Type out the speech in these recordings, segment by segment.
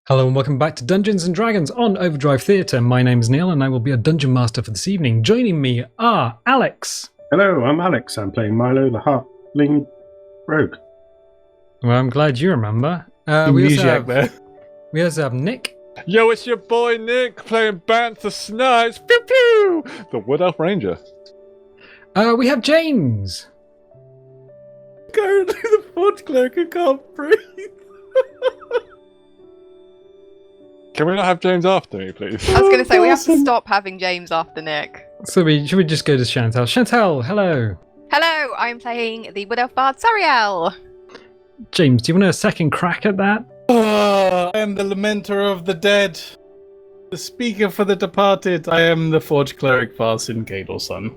Hello and welcome back to Dungeons and Dragons on Overdrive Theatre. My name is Neil and I will be a Dungeon Master for this evening. Joining me are Alex. Hello, I'm Alex. I'm playing Milo the Heartling Rogue. Well, I'm glad you remember. We also have Nick. Yo, it's your boy Nick playing Banther Snipes. Pew pew! The Wood Elf Ranger. We have James. Currently the Forge Clerk who can't breathe. Can we not have James after me, please? I was going to say, we have to stop having James after Nick. So should we just go to Chantelle? Chantelle, hello. Hello, I'm playing the Wood Elf Bard Sariel. James, do you want a second crack at that? I am the lamenter of the dead, the speaker for the departed. I am the Forge Cleric Varsin Cadleson.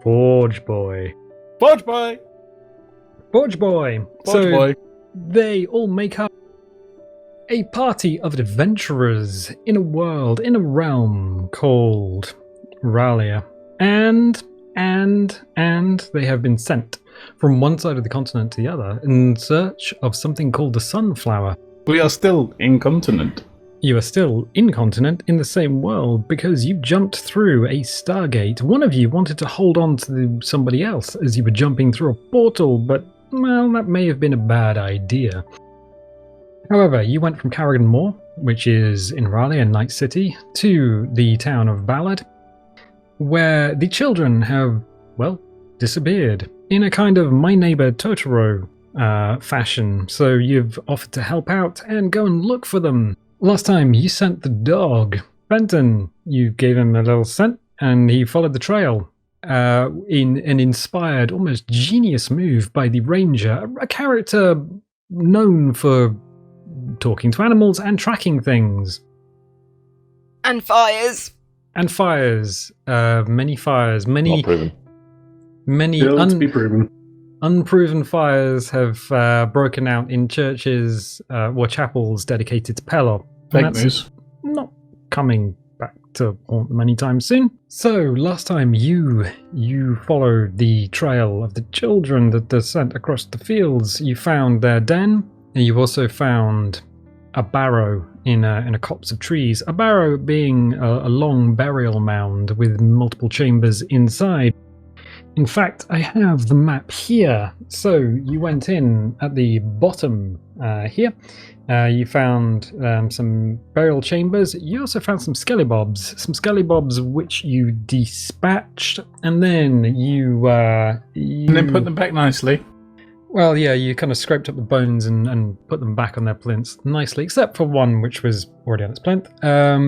Forge boy. Forge boy! Forge boy. Forge boy. They all make up a party of adventurers in a world, in a realm called Rália. And they have been sent from one side of the continent to the other in search of something called the Sunflower. We are still incontinent. You are still incontinent in the same world because you jumped through a Stargate. One of you wanted to hold on to somebody else as you were jumping through a portal, but, well, that may have been a bad idea. However, you went from Carrigan Moor, which is in Rália, Night City, to the town of Ballad, where the children have, well, disappeared in a kind of My Neighbor Totoro fashion. So you've offered to help out and go and look for them. Last time you sent the dog, Benton. You gave him a little scent and he followed the trail. In an inspired, almost genius move by the Ranger, a character known for talking to animals and tracking things. And fires. And fires. Many fires. Not proven. Many To be proven. unproven fires have broken out in churches or chapels dedicated to Pelor. Fake news. Not coming back to haunt them anytime soon. So, last time you followed the trail of the children that are sent across the fields. You found their den, and you also found a barrow in a copse of trees. A barrow being a long burial mound with multiple chambers inside. In fact, I have the map here. So you went in at the bottom here. You found some burial chambers. You also found some skellybobs which you dispatched, and then you And then put them back nicely. Well, yeah, you kind of scraped up the bones and put them back on their plinths nicely, except for one which was already on its plinth.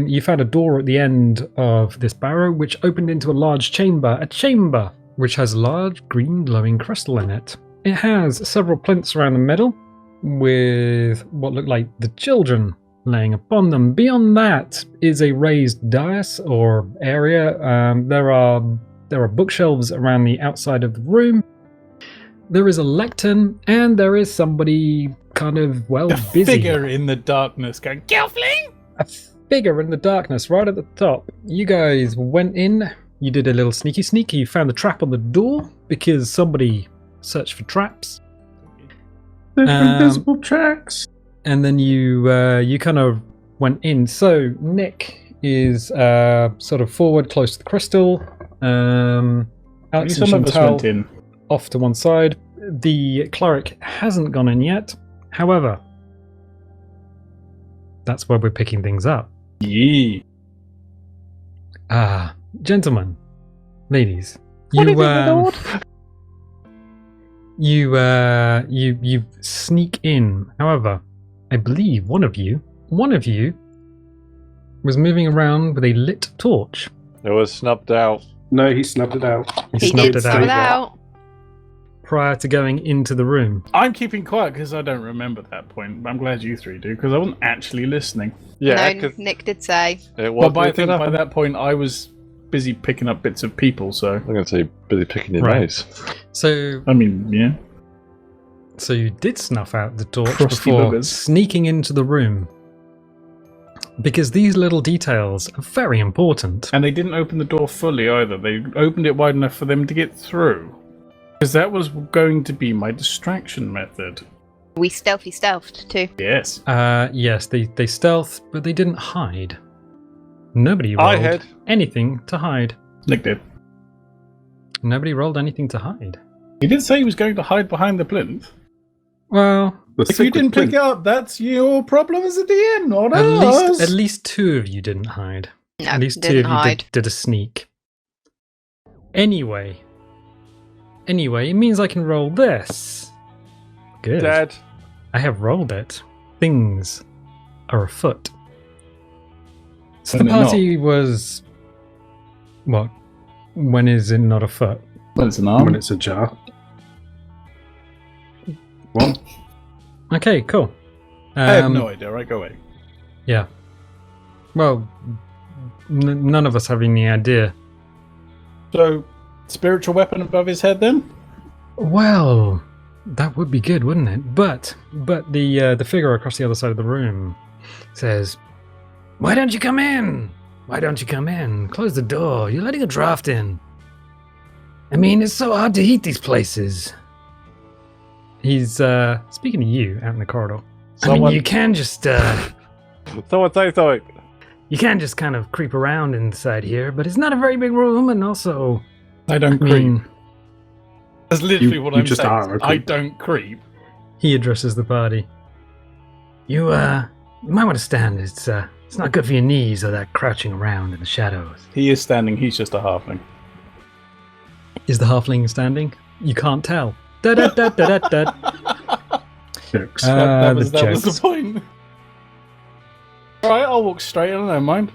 You found a door at the end of this barrow which opened into a large chamber. A chamber which has a large green glowing crystal in it. It has several plinths around the middle with what look like the children laying upon them. Beyond that is a raised dais or area. There are bookshelves around the outside of the room. There is a lectern, and there is somebody kind of, well, A busy. figure in the darkness going, Gelfling! A figure in the darkness right at the top. You guys went in. You did a little sneaky. You found the trap on the door because somebody searched for traps. Invisible tracks. And then you kind of went in. So Nick is sort of forward, close to the crystal. Alex and Some of us Chantelle went in. off to one side. The cleric hasn't gone in yet. However, that's where we're picking things up. Yeah. Gentlemen, ladies, What you is it, you sneak in. However, I believe one of you was moving around with a lit torch. It was snubbed out. No, he snubbed it out. He He snubbed did it snub it out out. prior to going into the room. I'm keeping quiet because I don't remember that point, but I'm glad you three do, because I wasn't actually listening. Yeah, No, 'cause Nick did say. it was. But I it think did by happen. that point I was busy picking up bits of people, so... I'm going to say busy picking your Right. nose. So I mean, yeah. So you did snuff out the torch Crusty before buggers. sneaking into the room. Because these little details are very important. And they didn't open the door fully either. They opened it wide enough for them to get through. Because that was going to be my distraction method. We stealthed too. Yes. Yes, they stealth, but they didn't hide. Nobody I rolled hid. anything to hide. Nick did. Nobody rolled anything to hide. He did say he was going to hide behind the plinth. Well, If you didn't pick it up, that's your problem as a DM, not ours. at least two of you didn't hide. No, At least two didn't of you hide. did a sneak. Anyway, it means I can roll this. Good. Dead. I have rolled it. Things are afoot. So When the they're party was... What? When is it not afoot? Well, it's an arm. When it's ajar. What? Okay, cool. I have no idea. Right, go away. Yeah. Well, none of us have any idea. So, spiritual weapon above his head then? Well, that would be good, wouldn't it? But the figure across the other side of the room says, "Why don't you come in? Why don't you come in? Close the door. You're letting a draft in. I mean, it's so hard to heat these places." He's speaking to you out in the corridor. I mean, you can just Someone say something. you can just kind of creep around inside here, but it's not a very big room, and also, I don't I creep. mean, That's literally what you I'm just saying. are a I creep. don't creep. he addresses the party. You might want to stand. It's not good for your knees or that crouching around in the shadows. He is standing. He's just a halfling. Is the halfling standing? You can't tell. Da da da da da da. Jokes. That was the the jokes. point. Alright, I'll walk straight. I don't mind.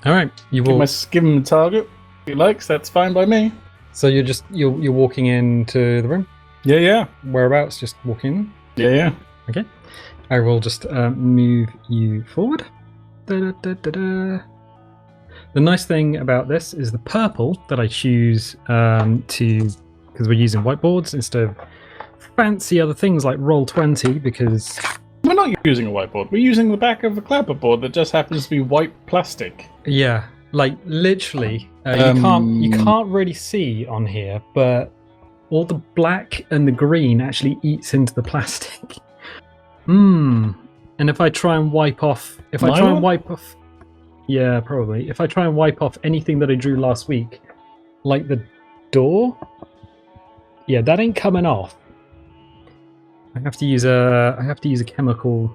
All right, you Give walk. him a target. If he likes, that's fine by me. So you're walking into the room. Yeah, yeah. Whereabouts? Just walk in. Yeah, yeah. Okay. I will just move you forward. Da, da, da, da, da. The nice thing about this is the purple that I choose because we're using whiteboards instead of fancy other things like Roll20 because We're not using a whiteboard. We're using the back of a clapperboard that just happens to be white plastic. yeah, like literally you can't really see on here, but all the black and the green actually eats into the plastic. And if I try and wipe off, yeah, probably. If I try and wipe off anything that I drew last week, like the door, yeah, that ain't coming off. I have to use a chemical,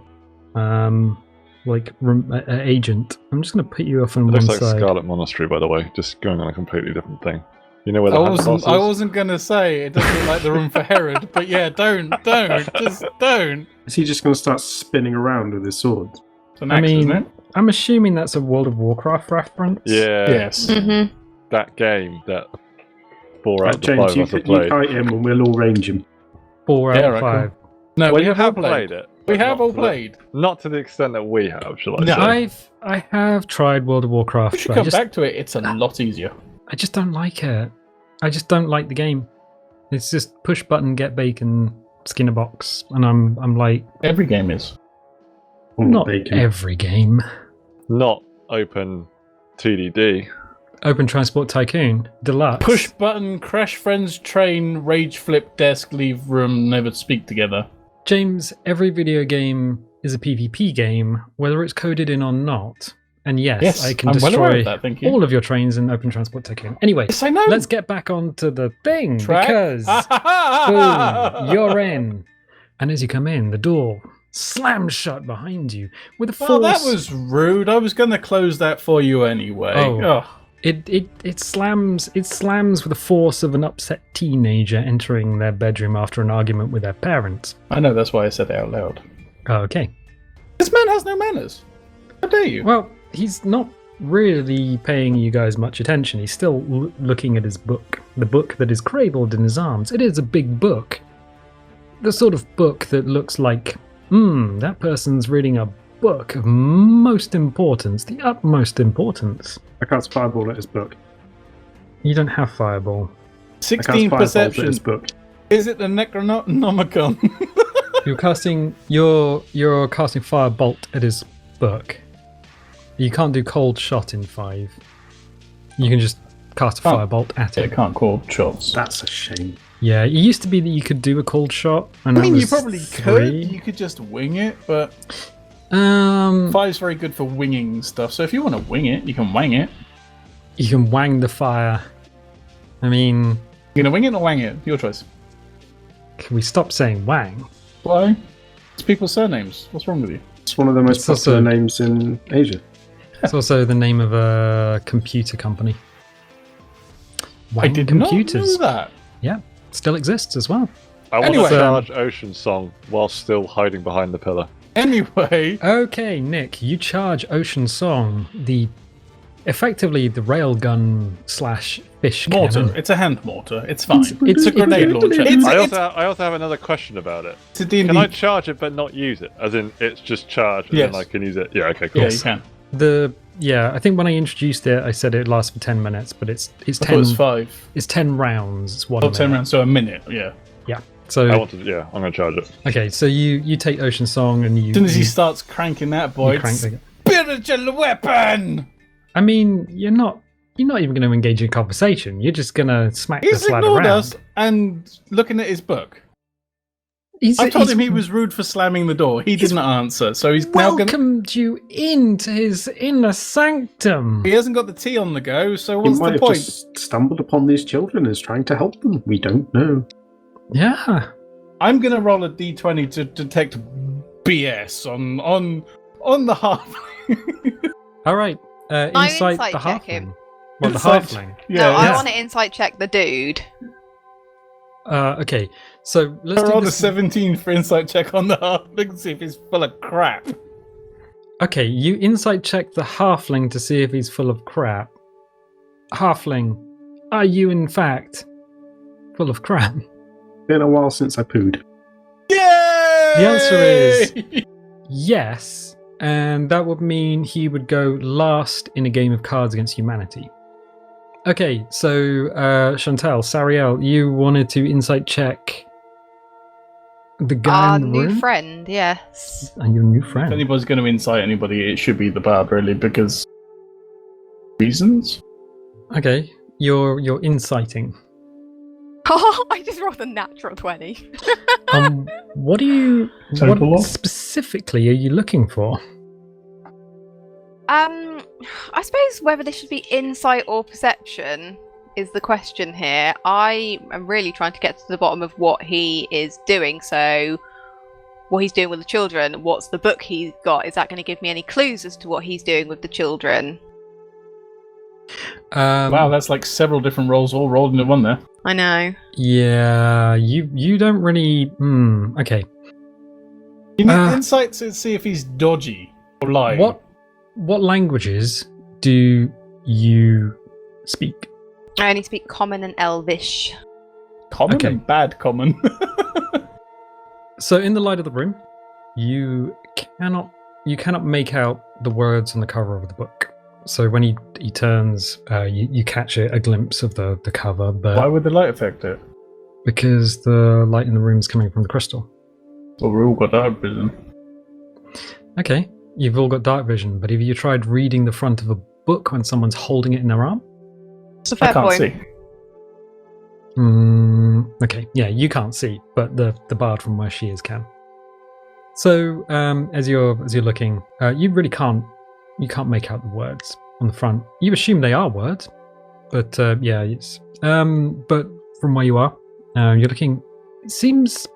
agent. I'm just gonna put you off on It one looks like side. Scarlet Monastery, by the way. Just going on a completely different thing. You know where the I hand wasn't, pass I is? wasn't gonna say it doesn't look like the room for Herod, but yeah, just don't. Is he just going to start spinning around with his sword? It's an axe, isn't it? I'm assuming that's a World of Warcraft reference. Yeah, Yes. Mm-hmm. that game that 4 out of the James, 5 you, of us have you played. kite him and we'll all range him. 4 out Yeah, of right, 5. No, Well, we you have all have played. played it. We but have not all to the- played. Not to the extent that we have, shall I No. say. I have tried World of Warcraft. We should but come back to it. It's a lot easier. I just don't like it. I just don't like the game. It's just push button, get bacon, skin a box, and I'm like, Every game is. Oh, not bacon. every game. Not open TDD. Open Transport Tycoon Deluxe. Push button, crash friends, train, rage flip, desk, leave room, never speak together. James, every video game is a PvP game, whether it's coded in or not. And yes, I can I'm well aware destroy of that, thank you. all of your trains in Open Transport Tycoon. Anyway, Yes, I know. let's get back onto the thing Track. because boom, you're in. And as you come in, the door slams shut behind you with a force. Well, that was rude. I was going to close that for you anyway. Oh. It slams with the force of an upset teenager entering their bedroom after an argument with their parents. I know, that's why I said it out loud. Okay. This man has no manners. How dare you? Well, he's not really paying you guys much attention. He's still looking at his book, the book that is cradled in his arms. It is a big book. The sort of book that looks like, that person's reading a book of most importance, the utmost importance. I cast Fireball at his book. You don't have Fireball. I 16 cast Fireball at perception. his book. Is it the Necronomicon? You're casting Firebolt at his book. You can't do cold shot in 5. You can just cast a Oh. Firebolt at I it. can't call shots. That's a shame. Yeah, it used to be that you could do a cold shot. And I mean, that you was probably 3. could. You could just wing it, but 5's very good for winging stuff. So if you want to wing it, you can wang it. You can wang the fire. I mean, You're gonna wing it or wang it? Your choice. can we stop saying wang? Why? It's people's surnames. What's wrong with you? It's one of the most It's also- popular names in Asia. It's also the name of a computer company. I Wang did Computers. not know that. Yeah, still exists as well. I want Anyway. to charge Ocean Song while still hiding behind the pillar. Anyway, Okay, Nick, you charge Ocean Song, effectively the railgun / fish mortar. cannon. It's a hand mortar. It's fine. It's- It's a grenade launcher. it's- I also have another question about it. It's a D&D. Can I charge it but not use it? As in, it's just charged and Yes. then I can use it? Yeah, okay, cool. Yeah, you can. I think when I introduced it, I said it lasts for 10 minutes, but it's I thought it 10. was 5. It's 10 rounds. It's 1 Oh, 10 minute. rounds, so a minute, yeah. Yeah. So I'm going to charge it. okay, so you take Ocean Song and you. As soon as he you- starts cranking that boy, you crank it's the- spiritual weapon! I mean, you're not even going to engage in conversation. You're just going to smack He's the lad ignored around. us and looking at his book. He's, I told he's him he was rude for slamming the door. He didn't answer, so he's now going to... welcomed you into his inner sanctum. He hasn't got the tea on the go, so He what's might the have point? just stumbled upon these children and is trying to help them. We don't know. Yeah. I'm going to roll a d20 to detect BS on the half. All right. Insight insight the check him. halfling. Well, the Insight- halfling. No, I yeah. want to insight check the dude. Okay. So let's I do rolled a this. 17 for insight check on the halfling, see if he's full of crap. Okay, you insight check the halfling to see if he's full of crap. Halfling, are you in fact full of crap? Been a while since I pooed. Yay! The answer is- Yes, and that would mean he would go last in a game of Cards Against Humanity. Okay, so Chantelle, Sariel, you wanted to insight check the guy Our in the new room friend, yes. and your new If friend. anybody's going to incite anybody, it should be the bard, really, because reasons. Okay, you're inciting. Oh, I just rolled a natural 20. What are you? Total What loss? specifically are you looking for? I suppose whether this should be insight or perception is the question here. I am really trying to get to the bottom of what he is doing. So, what he's doing with the children, what's the book he's got? Is that going to give me any clues as to what he's doing with the children? Wow, that's like several different rolls all rolled into one there. I know. Yeah, you don't really. Okay. You need Uh, insight to see if he's dodgy or lying. What languages do you speak? I only speak Common and Elvish. Common Okay. and bad common. So in the light of the room, you cannot make out the words on the cover of the book. So when he turns, you catch a glimpse of the cover, but Why would the light affect it? because the light in the room is coming from the crystal. Well, we've all got dark vision. Okay, you've all got dark vision, but have you tried reading the front of a book when someone's holding it in their arm? It's a I fair can't point. see. Okay, yeah, you can't see, but the bard from where she is can. So as you're looking, you really can't make out the words on the front. You assume they are words, but yeah, it's but from where you are, you're looking. It seems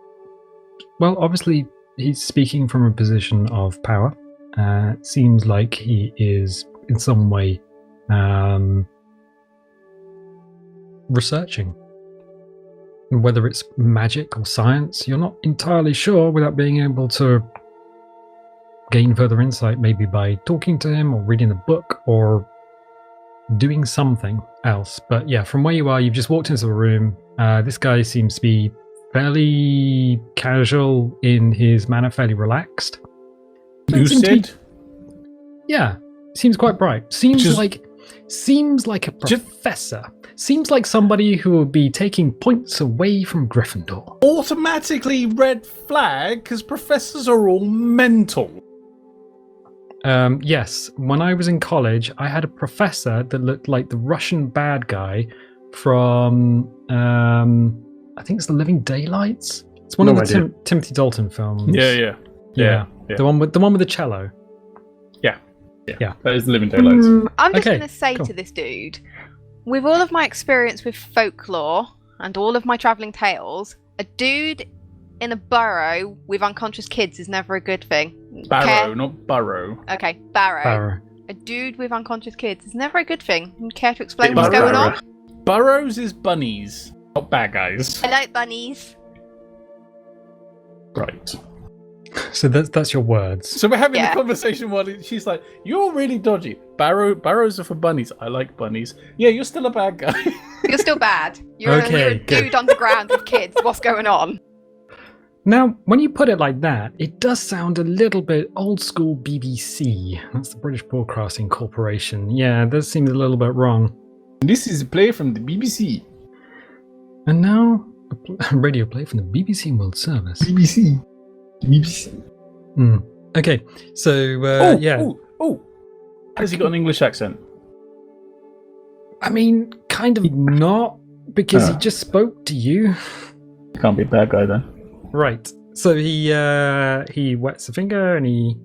well. Obviously, he's speaking from a position of power. It seems like he is in some way researching. Whether it's magic or science, you're not entirely sure without being able to gain further insight, maybe by talking to him or reading the book or doing something else. But yeah, from where you are, you've just walked into the room. This guy seems to be fairly casual in his manner, fairly relaxed. Lucid? Yeah, seems quite bright. Seems Just- like a professor. Seems like somebody who will be taking points away from Gryffindor. Automatically red flag because professors are all mental. Yes, when I was in college, I had a professor that looked like the Russian bad guy from I think it's The Living Daylights. It's one No of the idea. Timothy Dalton films. Yeah. The one with the cello. Yeah. That is the Living Daylights. I'm just Okay, going to say cool. to this dude, with all of my experience with folklore and all of my travelling tales, a dude in a burrow with unconscious kids is never a good thing. Barrow, not burrow. Okay, barrow. Barrow. A dude with unconscious kids is never a good thing. Care to explain Bit what's going burrow. on? Burrows is bunnies, not bad guys. I like bunnies. Right. So that's your words. So we're having Yeah. a conversation while she's like, "You're really dodgy. Burrows are for bunnies. I like bunnies. Yeah, you're still a bad guy." You're still bad. You're Okay, a good. dude underground with kids. What's going on? Now, when you put it like that, it does sound a little bit old school BBC. That's the British Broadcasting Corporation. Yeah, it does seem a little bit wrong. This is a play from the BBC. And now, a radio play from the BBC World Service. BBC. Hmm. Okay, so yeah. Oh. Has he got an English accent? I mean, kind of not, because he just spoke to you. Can't be a bad guy then. Right. So he wets a finger and he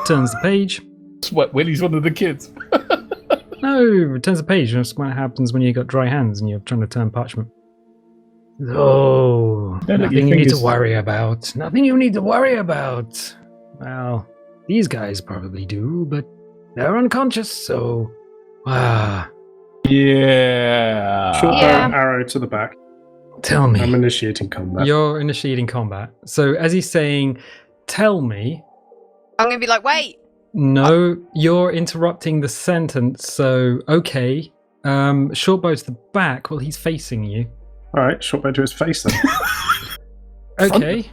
turns the page. Sweat Willie's one of the kids. No, turns the page. That's what happens when you got dry hands and you're trying to turn parchment. Oh, Don't let your nothing you need to fingers- worry about. Nothing you need to worry about. Well, these guys probably do, but they're unconscious, so... Yeah. Short Yeah. bow, arrow to the back. Tell me. I'm initiating combat. You're initiating combat. So as he's saying, tell me, I'm going to be like, wait. no, you're interrupting the sentence, so okay. Short bow to the back, well, he's facing you. All right, short bow to his face then. Okay.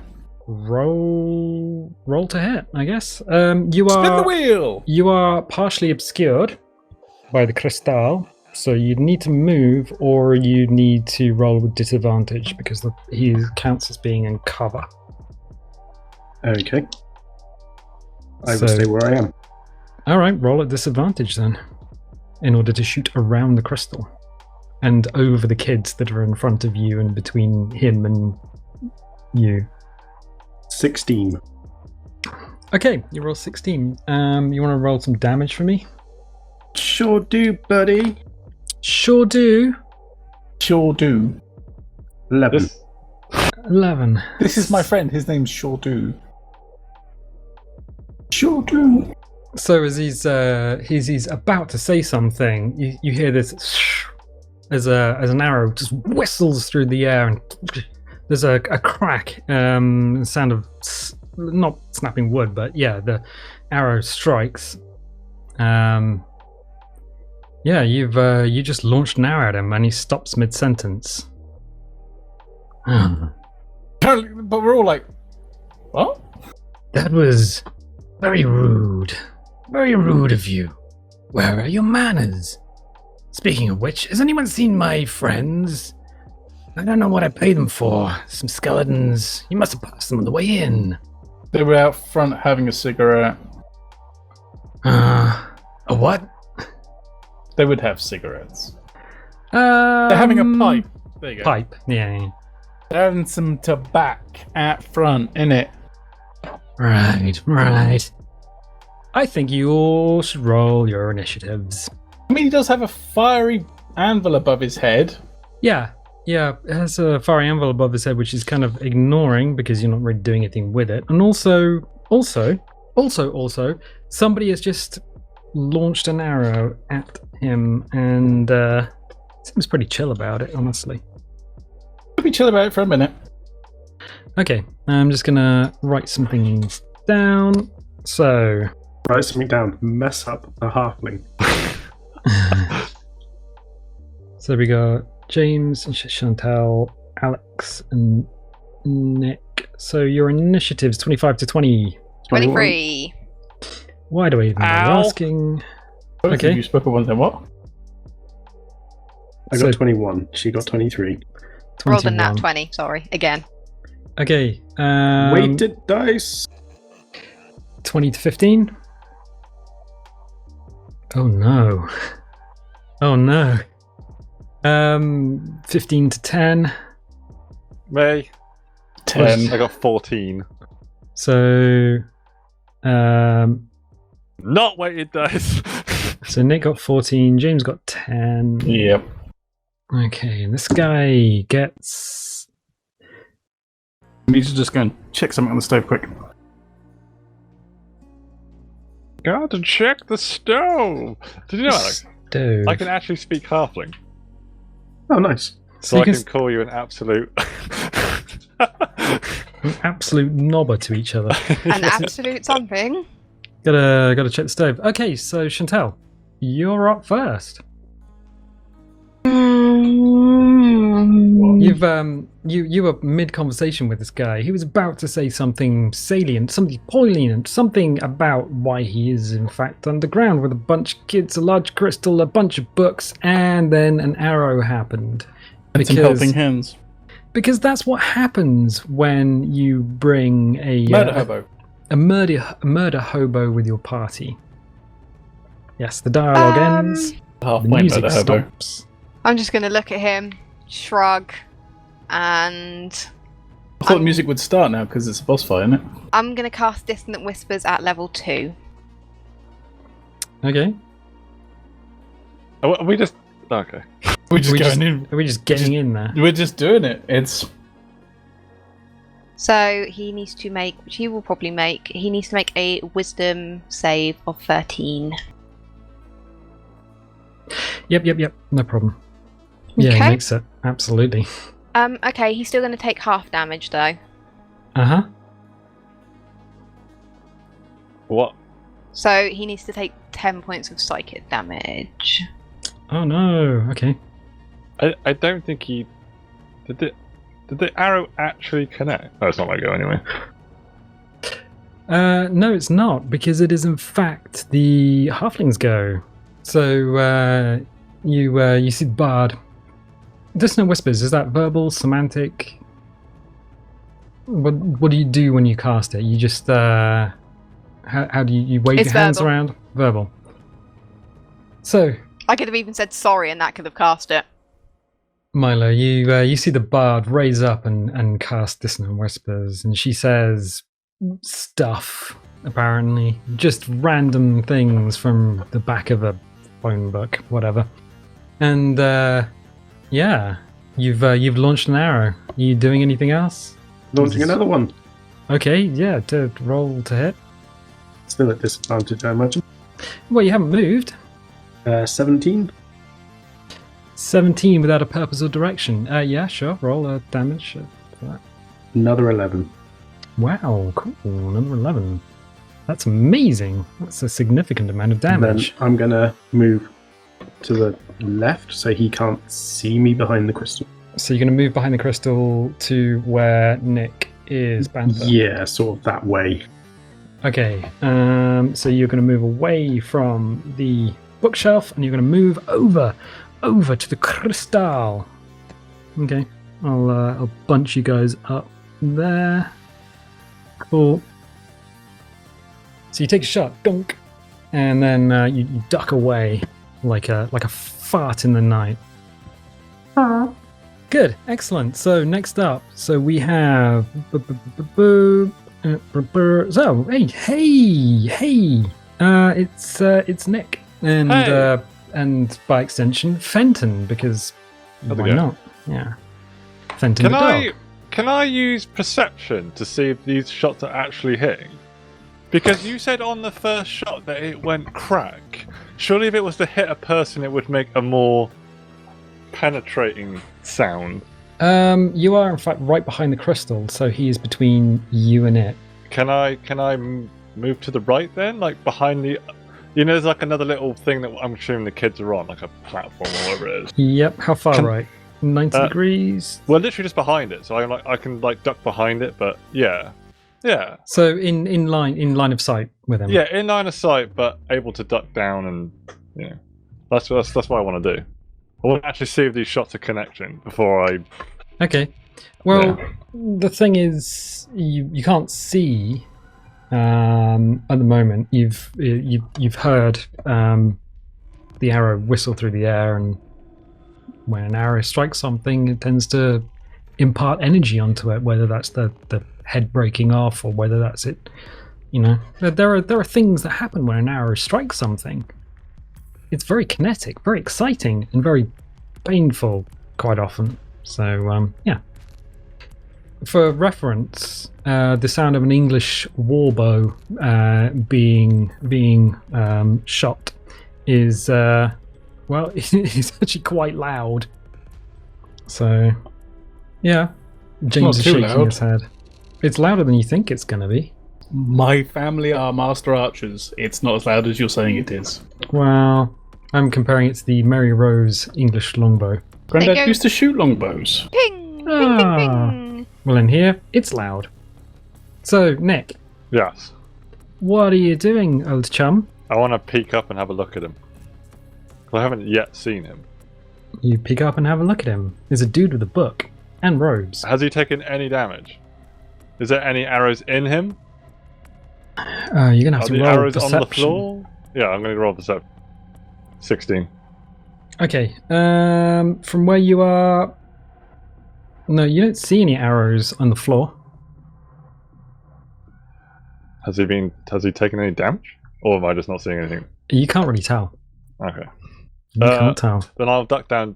Roll to hit, I guess. You Spin the are wheel. you are partially obscured by the crystal, so you need to move or you need to roll with disadvantage because he counts as being in cover. Okay. I So- will stay where I am. All right, roll at disadvantage then, in order to shoot around the crystal and over the kids that are in front of you and between him and you. 16. Okay, you roll 16. You want to roll some damage for me? Sure do, buddy. Sure do. Sure do. 11. 11. This is my friend. His name's Sure do. Sure do. So as he's about to say something, you hear this as an arrow just whistles through the air, and there's a crack, sound of not snapping wood, but yeah, the arrow strikes. Yeah, you just launched an arrow at him, and he stops mid sentence. But we're all like, what? That was very rude. Very rude of you. Where are your manners? Speaking of which, has anyone seen my friends? I don't know what I paid them for. Some skeletons. You must have passed them on the way in. They were out front having a cigarette. A what? They would have cigarettes. They're They're having a pipe. There you go. Pipe, yeah. They're having some tobacco at front, innit? Right. I think you all should roll your initiatives. I mean, he does have a fiery anvil above his head. Yeah, it has a fiery anvil above his head, which is kind of ignoring because you're not really doing anything with it. And also, somebody has just launched an arrow at him, and seems pretty chill about it, honestly. We'll be chill about it for a minute. Okay, I'm just gonna write some things down. So, Write something down. Mess up a halfling. so we got James and Chantelle, Alex and Nick. So your initiative's 25 to 20. 23. Why do I even bother Ow. asking? Both Okay. of you spoke at once then what? I got So- 21. She got 23. Rolled a nat 21. 20, sorry, again. Okay. Weighted dice. 20 to 15. Oh no. Oh no. 15 to 10. Me. 10. I got 14. So, Not weighted dice. so Nick got 14, James got 10. Yep. Okay, and this guy gets... We need to just go and check something on the stove quick. Got to check the stove. Did you know, Alex? Stove. I can actually speak halfling. Oh, nice. So you I can can call you an absolute... An absolute knobber to each other. An absolute something. Gotta check the stove. Okay, so Chantelle, you're up first. You've you were mid conversation with this guy. He was about to say something salient, something poignant, something about why he is in fact underground with a bunch of kids, a large crystal, a bunch of books, and then an arrow happened. And some helping hands. Because that's what happens when you bring a Murder hobo. a murder hobo with your party. Yes, the dialogue ends. The Halfway music murder hobo. stops. I'm just going to look at him, shrug, and I thought the music would start now because it's a boss fight, isn't it? I'm going to cast Dissonant Whispers at level 2. Okay. Are we just... Okay. We're just we going just- in. Are we just getting in there? We're just doing it. It's So he needs to make, which he will probably make, he needs to make a Wisdom save of 13. Yep. No problem. Yeah, Okay. he makes it. Absolutely. Okay, he's still going to take half damage though. Uh-huh. What? So he needs to take 10 points of psychic damage. Oh no. Okay. I don't think he... Did the arrow actually connect? Oh, it's not my go anyway. No, it's not, because it is in fact the halflings go. So you see the bard. Dissonant Whispers, is that verbal, semantic? What do you do when you cast it? You just how do you wave It's your hands verbal. around? Verbal. So I could have even said sorry and that could have cast it. Milo, you see the bard raise up and cast Dissonant Whispers, and she says stuff, apparently. Just random things from the back of a phone book, whatever. And yeah, you've launched an arrow. Are you doing anything else? Launching another one. Okay, yeah, to roll to hit. Still at disadvantage, I imagine. Well, you haven't moved. 17. 17 without a purpose or direction. Yeah, sure. Roll a damage for that. Another 11. Wow, cool. Number 11. That's amazing. That's a significant amount of damage. Then I'm going to move to the left so he can't see me behind the crystal. So you're going to move behind the crystal to where Nick is, Banther? Yeah, sort of that way. Okay, so you're going to move away from the bookshelf and you're going to move over to the crystal. Okay, I'll bunch you guys up there. Cool. So you take a shot, dunk, and then you duck away like a fart in the night. Good, excellent. So next up, so we have so hey, it's Nick and Hey. And by extension Fenton, because How's it why going? not? Yeah, Fenton the dog. Can I use perception to see if these shots are actually hitting? Because you said on the first shot that it went crack. Surely if it was to hit a person it would make a more penetrating sound. You are in fact right behind the crystal, so he is between you and it. Can I move to the right then? Like behind the... You know, there's like another little thing that I'm assuming the kids are on, like a platform or whatever it is. Yep, how far Can- right? 90 degrees? Well, literally just behind it, so I can duck behind it, but yeah. So in line of sight with him. Yeah, in line of sight, but able to duck down, and you know, that's what I want to do. I want to actually see if these shots are connecting before I. Okay. Well, the thing is, you can't see at the moment. You've heard the arrow whistle through the air, and when an arrow strikes something, it tends to impart energy onto it, whether that's the head breaking off or whether that's it. You know, there are things that happen when an arrow strikes something. It's very kinetic, very exciting, and very painful quite often. So yeah. For reference, the sound of an English warbow being shot is well, it's actually quite loud. So yeah, James is shaking his head. It's louder than you think it's going to be. My family are master archers. It's not as loud as you're saying it is. Well, I'm comparing it to the Mary Rose English longbow. Grandad used to shoot longbows. Ping! Ping, Ah. ping, ping! Well, in here, it's loud. So, Nick, Yes. what are you doing, old chum? I want to peek up and have a look at him. 'Cause I haven't yet seen him. You pick up and have a look at him. There's a dude with a book and robes. Has he taken any damage? Is there any arrows in him? You're gonna have Are to the roll arrows perception. on the floor? Yeah, I'm going to roll perception. 16. Okay. From where you are, no, you don't see any arrows on the floor. Has he taken any damage? Or am I just not seeing anything? You can't really tell. Okay. You can't tell. Then I'll back down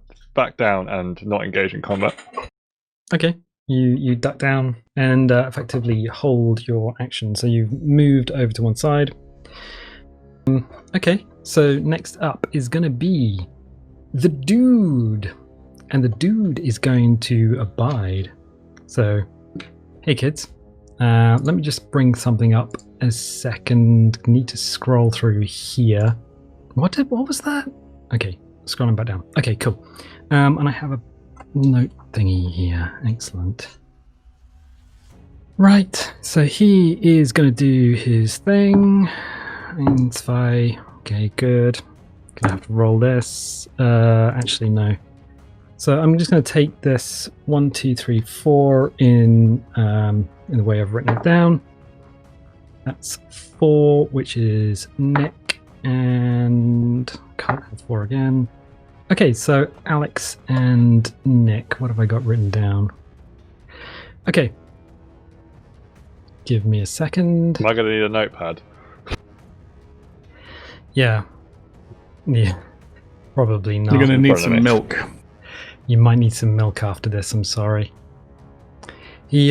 and not engage in combat. Okay. You duck down and effectively hold your action. So you've moved over to one side. Okay. So next up is going to be the dude. And the dude is going to abide. So, hey kids. Let me just bring something up a second. Need to scroll through here. What was that? Okay, scrolling back down. Okay, cool. And I have a note thingy here. Excellent. Right, so he is going to do his thing. And okay, good. Gonna have to roll this. Actually, no. So I'm just going to take this 1, 2, 3, 4 in the way I've written it down. That's 4, which is Nick, and can't have 4 again. Okay, so Alex and Nick. What have I got written down? Okay. Give me a second. Am I going to need a notepad? Yeah. Probably not. You're going to need Probably some not. milk. You might need some milk after this, I'm sorry. He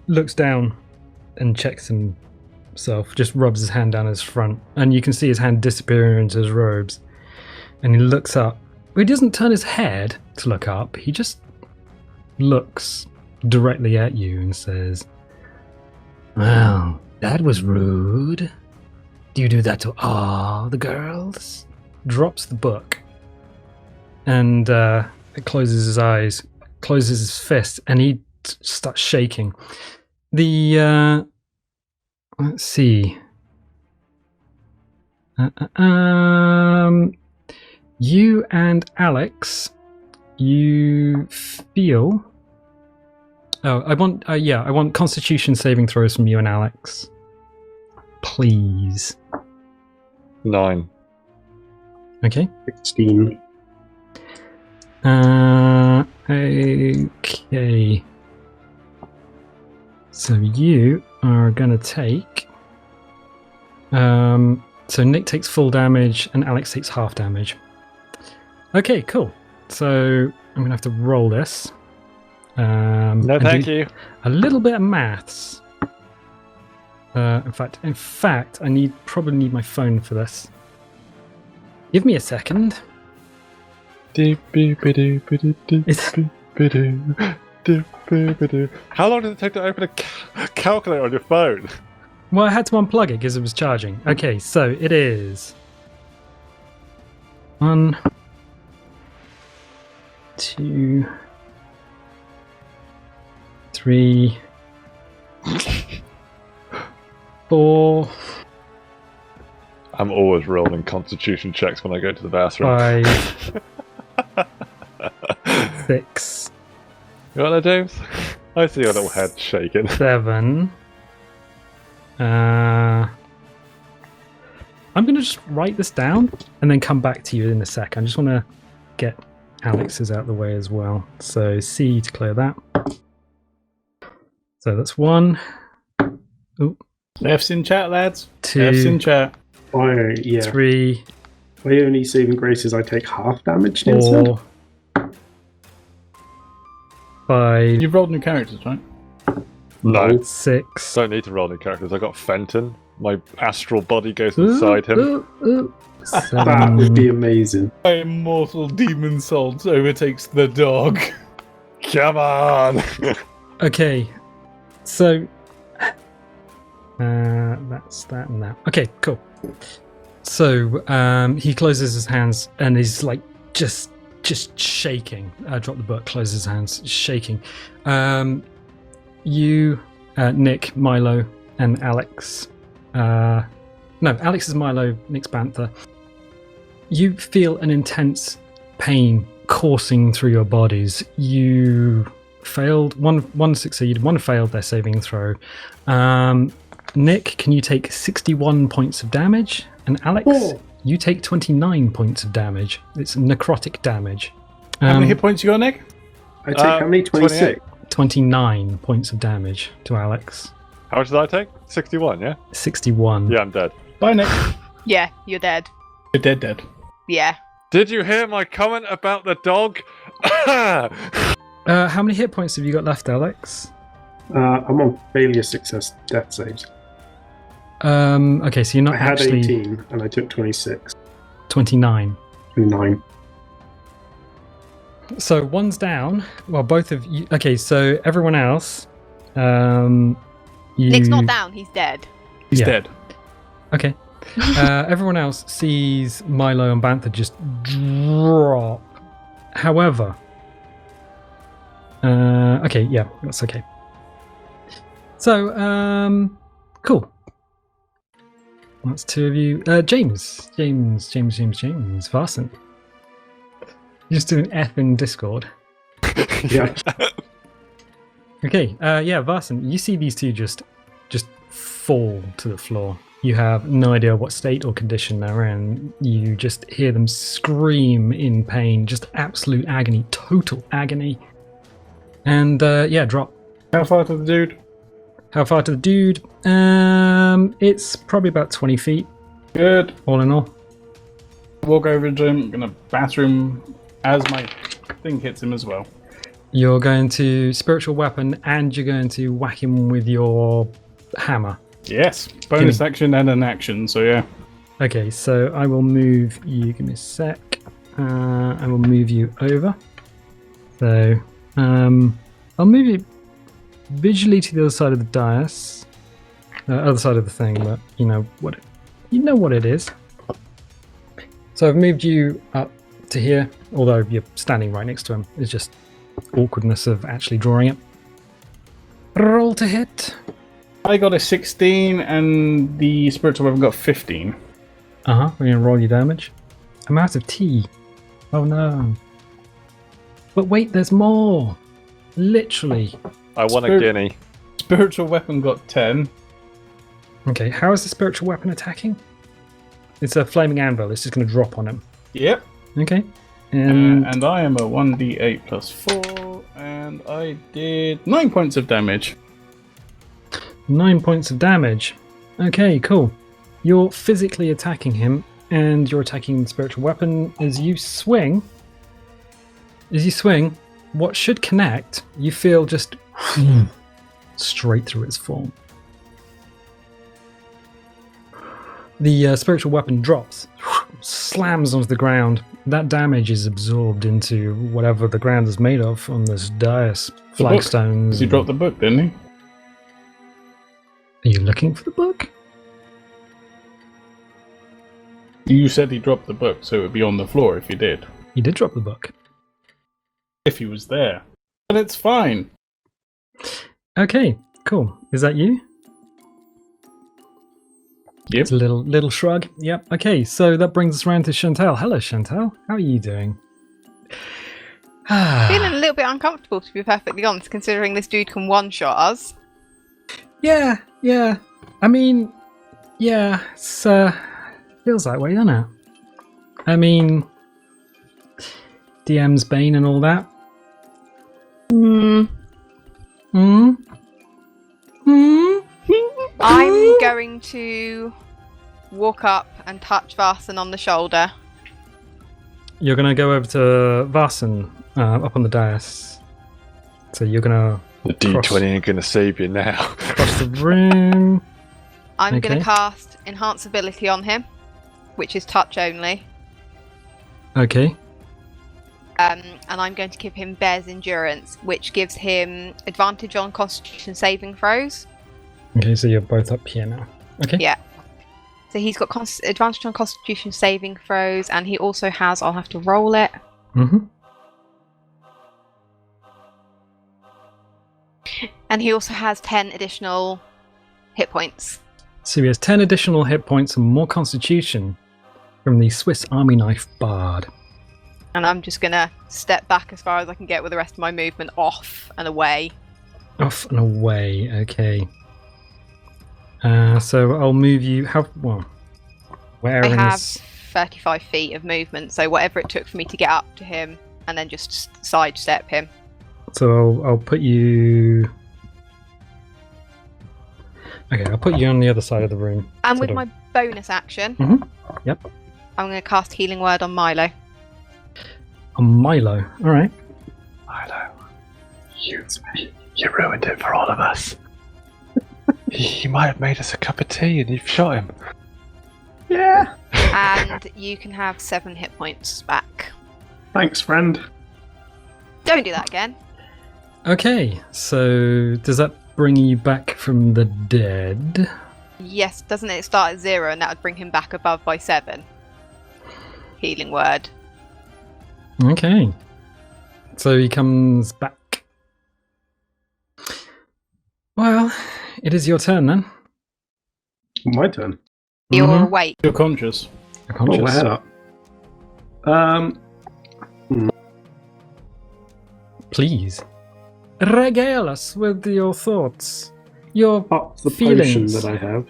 looks down and checks himself, just rubs his hand down his front, and you can see his hand disappear into his robes. And he looks up. He doesn't turn his head to look up, he just looks directly at you and says, "Well, that was rude. Do you do that to all the girls?" Drops the book. And it closes his eyes, closes his fist, and he starts shaking. Let's see. You and Alex, you feel. Oh, I want Constitution saving throws from you and Alex, please. 9. Okay. 16. Okay. So you are gonna take. So Nick takes full damage and Alex takes half damage. Okay, cool. So I'm gonna have to roll this. No, and thank do you. A little bit of maths. In fact, I probably need my phone for this. Give me a second. How long does it take to open a calculator on your phone? Well, I had to unplug it because it was charging. Okay, so it is 1, 2, 3, 4, I'm always rolling constitution checks when I go to the bathroom. 5, 6, You know what that, James? I see your little head shaking. 7. I'm going to just write this down and then come back to you in a sec. I just want to get Alex is out the way as well. So C to clear that. So that's 1. Ooh, F's in chat, lads. 2, F's in chat. Oh, yeah. 3, My only saving grace is I take half damage instead. 4, 5, You've rolled new characters, right? No, 6. don't need to roll new characters. I got Fenton. My astral body goes inside him. That would be amazing. My immortal demon soul overtakes the dog. Come on! Okay, so that's that and that. Okay, cool. So he closes his hands and is like just shaking. Drop the book. Closes his hands, shaking. You, Nick, Milo, and Alex. No, Alex is Milo. Nick's Banther. You feel an intense pain coursing through your bodies. You failed. One succeeded. One failed their saving throw. Nick, can you take 61 points of damage? And Alex, you take 29 points of damage. It's necrotic damage. How many hit points you got, Nick? I take how many? 26? 29 points of damage to Alex. How much did I take? 61, yeah? 61. Yeah, I'm dead. Bye, Nick. Yeah, you're dead. You're dead. Yeah. Did you hear my comment about the dog? How many hit points have you got left, Alex? I'm on failure, success, death saves. Okay, so you're not I had actually 18 and I took 26. 29. 9. So one's down. Well, both of you. Okay, so everyone else. Nick's not down, he's dead. He's Yeah. dead. Okay. Everyone else sees Milo and Banther just drop. However, okay, yeah, that's okay. So, cool. That's 2 of you. James, Varson. You're just doing F in Discord. Yeah. Okay, yeah, Varson, you see these two just fall to the floor. You have no idea what state or condition they're in. You just hear them scream in pain, just absolute agony, total agony. And yeah, drop. How far to the dude? How far to the dude? It's probably about 20 feet, Good. all in all. Walk over to him. Gonna batter him as my thing hits him as well. You're going to spiritual weapon, and you're going to whack him with your hammer. Yes. Bonus action and an action, so yeah. Okay, so I will move you. Give me a sec. I will move you over. So, I'll move you visually to the other side of the dais, other side of the thing. But you know what it is. So I've moved you up to here. Although you're standing right next to him, it's just awkwardness of actually drawing it. Roll to hit. I got a 16 and the spiritual weapon got 15. We're gonna roll your damage. I'm out of tea. Oh no. But wait, there's more. Literally. I want a guinea. Spiritual weapon got 10. Okay, how is the spiritual weapon attacking? It's a flaming anvil. It's just gonna drop on him. Yep. Okay. And And I am a 1d8 plus 4, and I did 9 points of damage. 9 points of damage. Okay, cool. You're physically attacking him, and you're attacking the spiritual weapon as you swing. As you swing, what should connect, you feel just straight through its form. The spiritual weapon drops, slams onto the ground. That damage is absorbed into whatever the ground is made of on this dais. Flagstones. He dropped the book, didn't he? Are you looking for the book? You said he dropped the book, so it would be on the floor if he did. He did drop the book. If he was there. But it's fine. Okay, cool. Is that you? Yep. It's a little shrug. Yep. Okay, so that brings us around to Chantelle. Hello, Chantelle. How are you doing? Feeling a little bit uncomfortable, to be perfectly honest, considering this dude can one-shot us. Yeah. I mean, yeah, it's feels that way, doesn't it? I mean, DM's Bane and all that. Hmm. Hmm? Hmm? I'm going to walk up and touch Varson on the shoulder. You're going to go over to Varson up on the dais. So you're going to The D20 ain't gonna save you now. cross the room. I'm going Okay. to cast Enhance Ability on him, which is touch only. Okay. And I'm going to give him Bear's Endurance, which gives him advantage on Constitution saving throws. Okay, so you're both up here now. Okay. Yeah. So he's got advantage on Constitution saving throws, and he also has, I'll have to roll it, Mm-hmm. and he also has 10 additional hit points. So he has 10 additional hit points and more constitution from the Swiss Army Knife Bard. And I'm just going to step back as far as I can get with the rest of my movement off and away. Off and away, okay. So I'll move you. Where I have is 35 feet of movement, so whatever it took for me to get up to him and then just sidestep him. So I'll put you. Okay, I'll put you on the other side of the room. And with sort my bonus action, Mhm. Yep. I'm going to cast Healing Word on Milo. On Milo. All right. Milo, you ruined it for all of us. He might have made us a cup of tea and you've shot him. Yeah. And you can have 7 hit points back. Thanks, friend. Don't do that again. Okay. So does that bring you back from the dead? Yes, doesn't it start at 0 and that would bring him back above by 7? Healing Word. Okay. So he comes back. Well, it is your turn then. My turn. You're Mhm. awake. You're conscious. You're Oh, conscious. my head up. Please. Regale us with your thoughts. Your Up the potion feelings. that I have.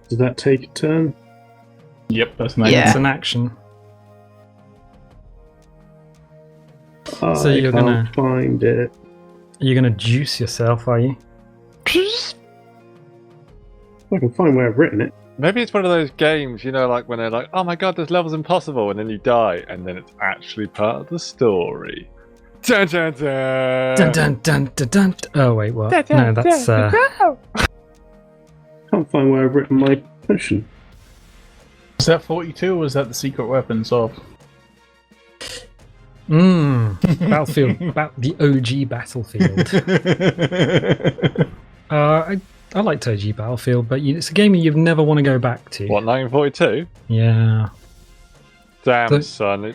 Does that take a turn? Yep, that's nice. Yeah. It's an action. So I you're can't gonna- find it. You're gonna juice yourself, are you? I can find where I've written it. Maybe it's one of those games, you know, like when they're like, oh my god, this level's impossible, and then you die, and then it's actually part of the story. Dun, dun, dun. Dun dun dun dun dun. Oh wait, what? No, that's Can't find where I've written my potion. Was that 42 or was that the secret weapons of? Battlefield, the OG Battlefield. I liked OG Battlefield, but it's a game you'd never want to go back to. What, 1942? Yeah. Damn, The- son.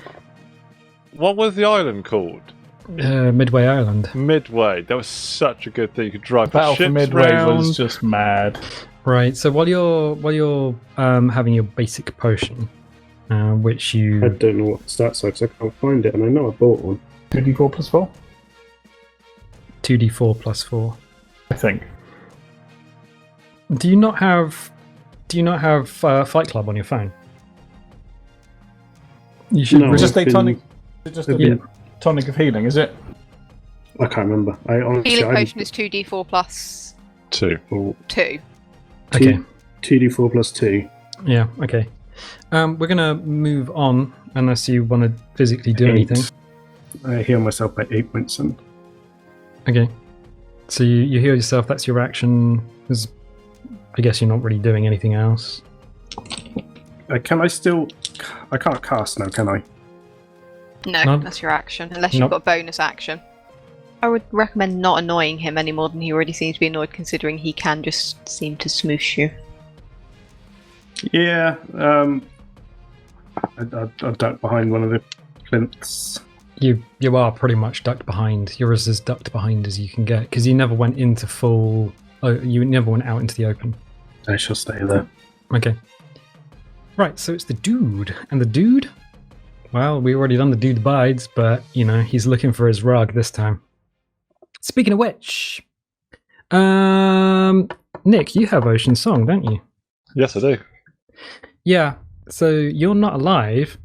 What was the island called? Midway Island. Midway. That was such a good thing. You could drive the Battle for ships Midway round. was just mad. Right. So while you're having your basic potion, which I you don't know what the stats are because I can't find it, and I know I bought one. 2d4 plus 4? 2d4 plus 4. I think. Do you not have Fight Club on your phone? You should. No. really- Just a been- tonic. Just a Yeah. tonic of healing, is it? I can't remember. I honestly Healing I Potion is 2d4 plus 2. 2. Okay. 2d4 plus 2. Yeah. Okay. We're gonna move on unless you want to physically do 8. anything. I heal myself by 8 points. And Okay. So you heal yourself. That's your action. 'Cause I guess you're not really doing anything else. can I still? I can't cast now, can I? No, No. that's your action, unless you've Nope. got bonus action. I would recommend not annoying him any more than he already seems to be annoyed, considering he can just seem to smoosh you. Yeah. I ducked behind one of the plinths. You are pretty much ducked behind. You're as ducked behind as you can get because you never went into full. You never went out into the open. I shall stay there. Okay. Right, so it's the dude. And the dude? Well, we already done the dude bides, but, he's looking for his rug this time. Speaking of which, Nick, you have Ocean Song, don't you? Yes, I do. Yeah, so you're not alive,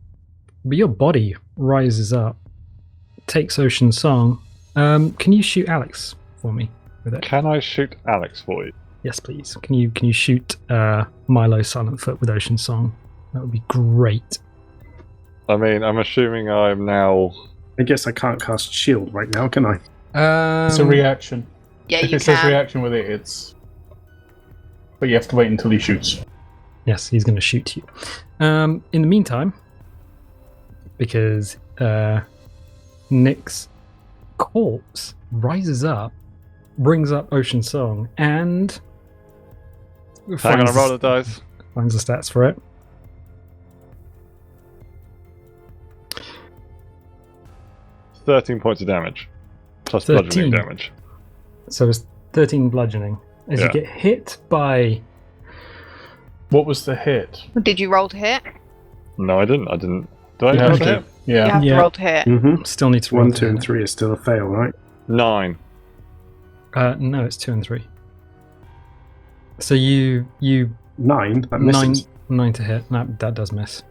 but your body rises up, takes Ocean Song. Can you shoot Alex for me with it? Can I shoot Alex for you? Yes, please. Can you shoot Milo Silentfoot with Ocean Song? That would be great. I mean, I'm assuming I'm now. I guess I can't cast shield right now, can I? It's a reaction. Yeah, If you it says can. reaction with it, it's. But you have to wait until he shoots. Yes, he's going to shoot you. In the meantime, because Nick's corpse rises up, brings up Ocean Song, and Hang on, I roll the dice. finds the stats for it. $13 points of damage. Plus 13. bludgeoning damage. So it's 13 bludgeoning. As you Yeah. get hit by... What was the hit? Did you roll to hit? No, I didn't. Do I You roll have to to. hit? You Yeah. have to Yeah. roll to hit. Mm-hmm. Still need to roll 1, to 2, and hit. 3 is still a fail, right? 9. No, it's 2 and 3. So you 9? That misses. 9 to hit. No, that does miss.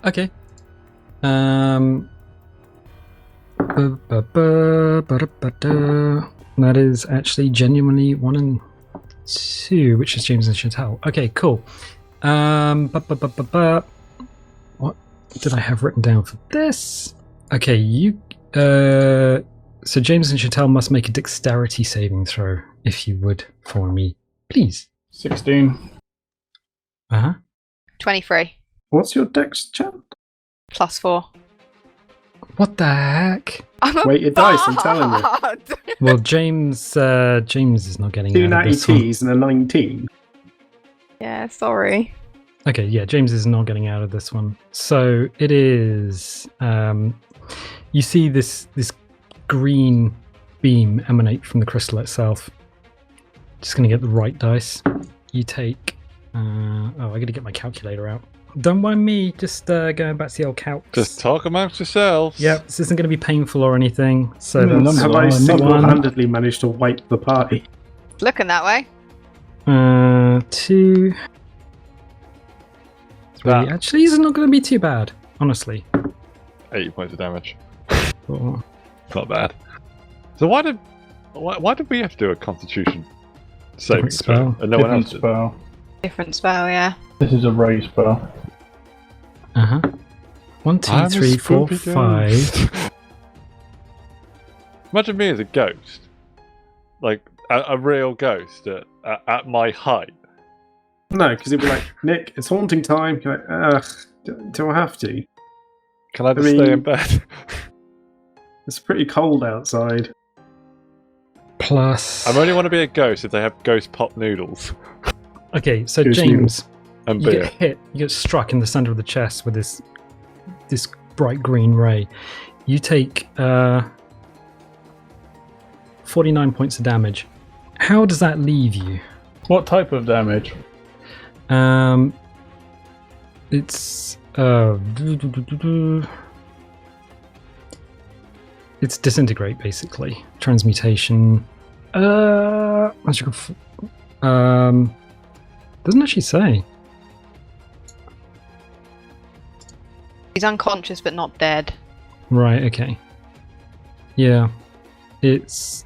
Okay. That is actually genuinely 1 and 2, which is James and Chantelle. Okay, cool. What did I have written down for this? Okay, so James and Chantelle must make a dexterity saving throw, if you would, for me, please. 16. 23 What's your dex, chat? plus 4. What the heck? I'm a Weighted dice, I'm telling you. bard. Well, James is not getting 2 out of natty this one. T's and a 19. Yeah, sorry. Okay, yeah, James is not getting out of this one. So it is. You see this green beam emanate from the crystal itself. Just going to get the right dice. You take. I got to get my calculator out. Don't mind me. Just going back to the old calcs. Just talk amongst yourselves. Yep, this isn't going to be painful or anything. So Hmm, that's Have I Number single-handedly managed to wipe the party? It's looking that way. 2. 3. That. Actually, this is not going to be too bad, honestly. 80 points of damage. 4. Not bad. So why did we have to do a Constitution saving Different throw? spell. And no one Different else did? spell. Different spell, yeah. This is a raise spell. 1, 2, I'm a 3, 4, spooky 5. ghost. Imagine me as a ghost, like a real ghost at my height. No, because it'd be like, Nick, it's haunting time. You're like, ugh, do I have to? Can I just I stay mean- in bed? It's pretty cold outside. Plus. I only want to be a ghost if they have ghost pop noodles Okay, so Who's James, and you beer. get hit, you get struck in the center of the chest with this bright green ray. You take 49 points of damage. How does that leave you? What type of damage? It's it's disintegrate basically. Transmutation. Magical. Doesn't actually say. He's unconscious but not dead. Right. Okay. Yeah. It's.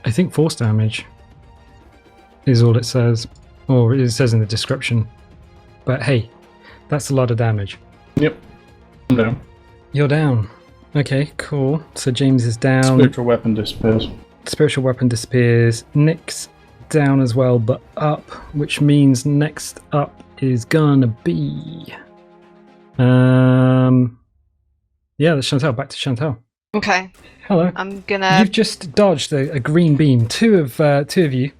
I think force damage is all it says, or it says in the description. But hey, that's a lot of damage. Yep. No. You're down. Okay, cool. So James is down. Spiritual weapon disappears. Spiritual weapon disappears. Nick's down as well, but up, which means next up is gonna be. Yeah, that's Chantelle. Back to Chantelle. Okay, Hello. I'm gonna. You've just dodged a green beam. Two of you,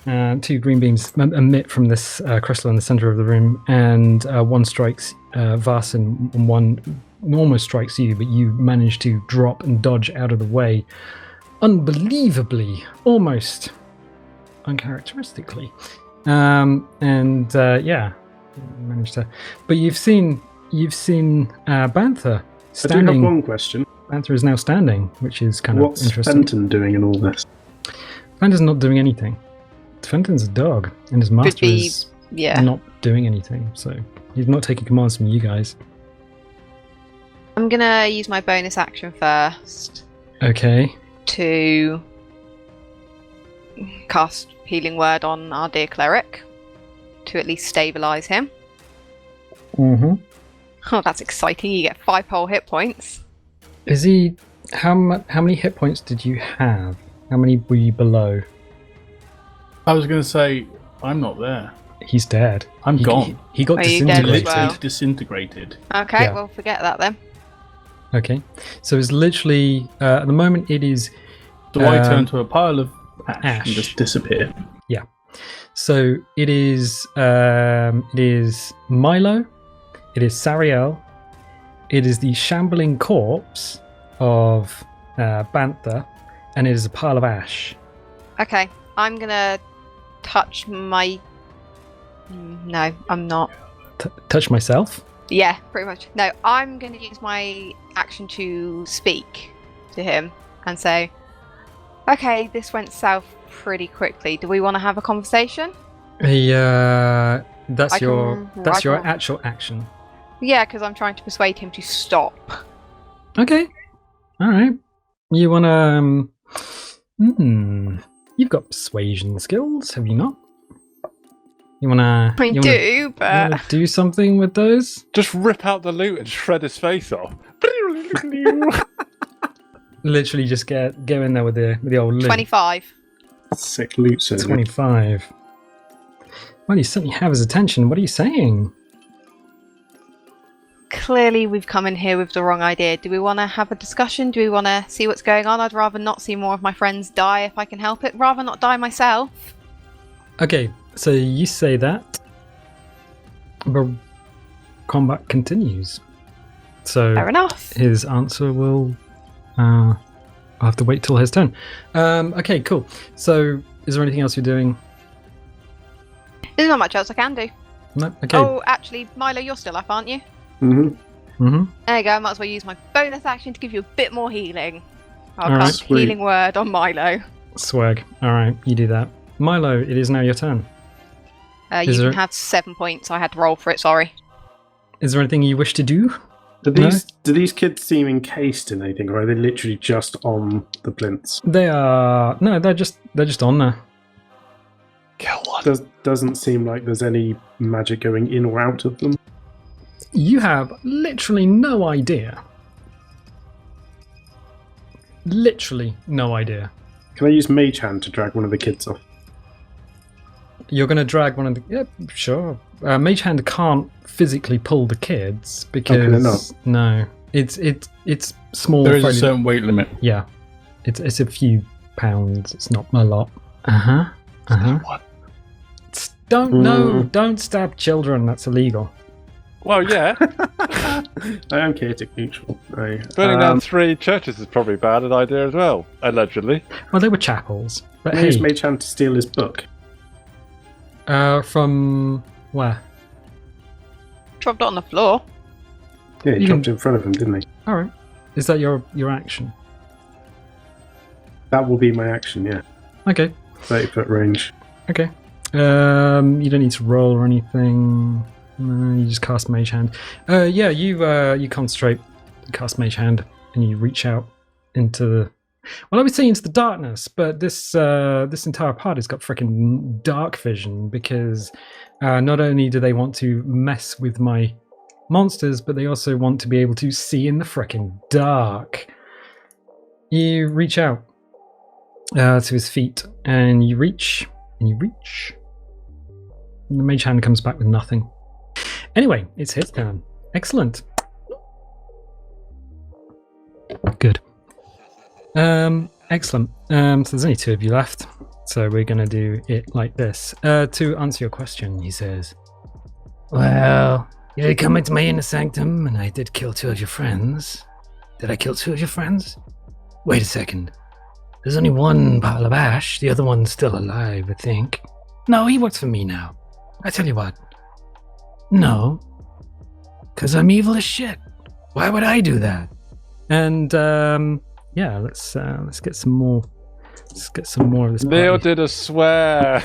2 green beams emit from this crystal in the center of the room, and one strikes Varsin, and one almost strikes you, but you manage to drop and dodge out of the way, unbelievably, almost uncharacteristically. Yeah, managed to. But you've seen Banther I do standing. have one question. Banther is now standing, which is kind What's of interesting. Fenton doing in all this? Fenton's not doing anything. Fenton's a dog, and his master be- is Yeah. not doing anything. So he's not taking commands from you guys. I'm gonna use my bonus action first Okay. to cast Healing Word on our dear cleric to at least stabilise him. Mm-hmm. Oh, that's exciting! You get 5 whole hit points. Is he? How many hit points did you have? How many were you below? I was going to say, I'm not there. He's dead. I'm gone. He got Are you dead as disintegrated. well? Literally disintegrated. Okay, Yeah. well, forget that then. Okay. So it's literally at the moment it is. So I turn to a pile of ash ash. and just disappear. So it is. It is Milo. It is Sariel. It is the shambling corpse of Banther, and it is a pile of ash. Okay, I'm gonna touch my. No, I'm not. Touch myself. Yeah, pretty much. No, I'm gonna use my action to speak to him and say, "Okay, this went south pretty quickly. Do we want to have a conversation?" That's I your can- actual action. Yeah, because I'm trying to persuade him to stop. Okay. All right. You wanna? You've got persuasion skills, have you not? You wanna? I you wanna, do, you but wanna do something with those? Just rip out the loot and shred his face off. Literally, just go in there with the old loot. 25. Sick loot server. 25. Well, you certainly have his attention. What are you saying? Clearly, we've come in here with the wrong idea. Do we want to have a discussion? Do we want to see what's going on? I'd rather not see more of my friends die if I can help it. Rather not die myself. Okay, so you say that, but combat continues. So Fair enough. his answer will. I'll have to wait till his turn. Okay, cool. So, is there anything else you're doing? There's not much else I can do. No. Okay. Oh, actually, Milo, you're still up, aren't you? Mm-hmm. There you go. I might as well use my bonus action to give you a bit more healing. I'll Alright. cast Healing Word on Milo. Swag. All right, you do that. Milo, it is now your turn. You Is can there- have 7 points. I had to roll for it. Sorry. Is there anything you wish to do? Do these kids seem encased in anything, or are they literally just on the plinths? They are they're just on there. Kill one. Doesn't seem like there's any magic going in or out of them. You have literally no idea. Literally no idea. Can I use Mage Hand to drag one of the kids off? You're going to drag one of the... Yep, sure. Mage Hand can't physically pull the kids because... can it not? No. It's small. There is a friendly- certain weight limit. Yeah. It's a few pounds. It's not a lot. Uh-huh. Uh-huh. What? Don't stab children. That's illegal. Well, yeah. I am chaotic neutral. Burning down 3 churches is probably a bad idea as well, allegedly. Well, they were chapels. But I hey, use Mage Hand to steal his book. from where? Dropped it on the floor. Yeah, he You dropped can- it in front of him, didn't he? All right. Is that your action? That will be my action, yeah. Okay. 30-foot range. Okay. You don't need to roll or anything. You just cast Mage Hand. Yeah, you concentrate, cast Mage Hand, and you reach out into the. Well, I would say into the darkness, but this entire party's got freaking dark vision because not only do they want to mess with my monsters, but they also want to be able to see in the freaking dark. You reach out to his feet, and you reach, and you reach. And the Mage Hand comes back with nothing. Anyway, it's his turn. Excellent. Good. Excellent. So there's only 2 of you left. So we're going to do it like this. To answer your question, he says, well, you did come into my inner sanctum, and I did kill 2 of your friends. Did I kill 2 of your friends? Wait a second. There's only 1 pile of ash. The other one's still alive, I think. No, he works for me now. I tell you what. No. Because I'm evil as shit. Why would I do that? And, yeah, let's get some more. Let's get some more of this. Neil party. did a swear.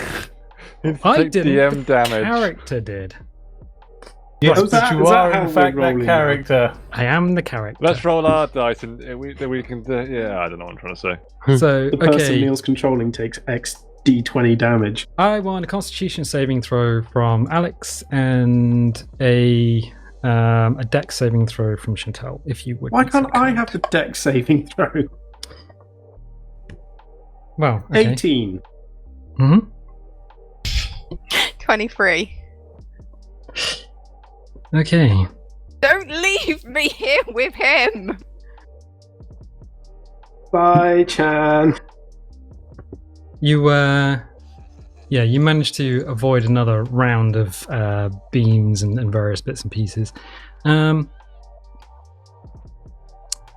I Inflict didn't. DM The damage. character did. Yeah, Yes, is but that- you is that are how in we're fact that rolling now? character. I am the character. Let's roll our dice and we can do. Yeah, I don't know what I'm trying to say. So, The person okay, Neil's controlling takes X D20 damage. I want a Constitution saving throw from Alex and a Dex saving throw from Chantelle, if you would. Why be so can't I kind. have the deck saving throw? Well, okay. 18. Hmm. 23. Okay. Don't leave me here with him. Bye, Chan. You you managed to avoid another round of beams and various bits and pieces.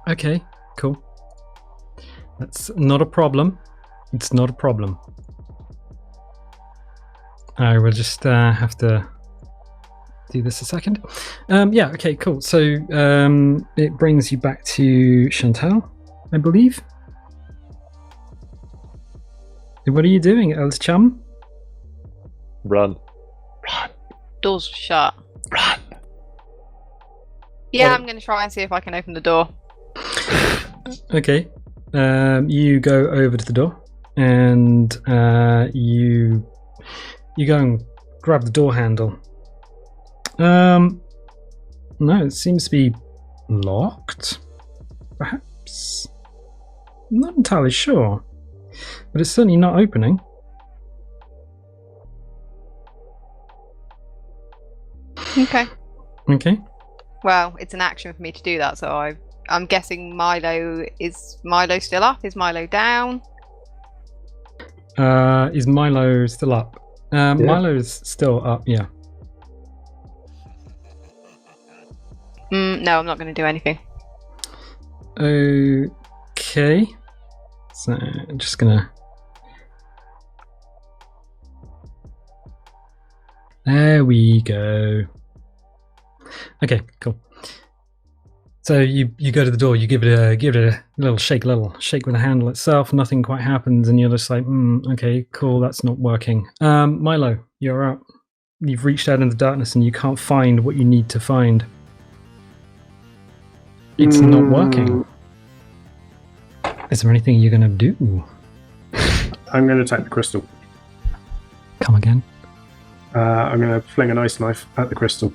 Okay, cool. That's not a problem. It's not a problem. I will just have to do this a second. Yeah, okay, cool. So it brings you back to Chantelle, I believe. What are you doing, Alice Chum? Run. Door's shut. Run. Yeah, Well- I'm going to try and see if I can open the door. Okay. You go over to the door and you go and grab the door handle. No, it seems to be locked. Perhaps. I'm not entirely sure. But it's certainly not opening. Okay. Okay. Well, it's an action for me to do that, so I'm guessing Milo. Is Milo still up? Is Milo down? Is Milo still up? Milo's still up, yeah. No, I'm not going to do anything. Okay. So I'm just gonna. There we go. Okay, cool. So you go to the door, you give it a little shake with the handle itself. Nothing quite happens, and you're just like, okay, cool, that's not working. Milo, you're up. You've reached out in the darkness, and you can't find what you need to find. It's not working. Is there anything you're gonna do? I'm going to attack the crystal. Come again? I'm going to fling an ice knife at the crystal.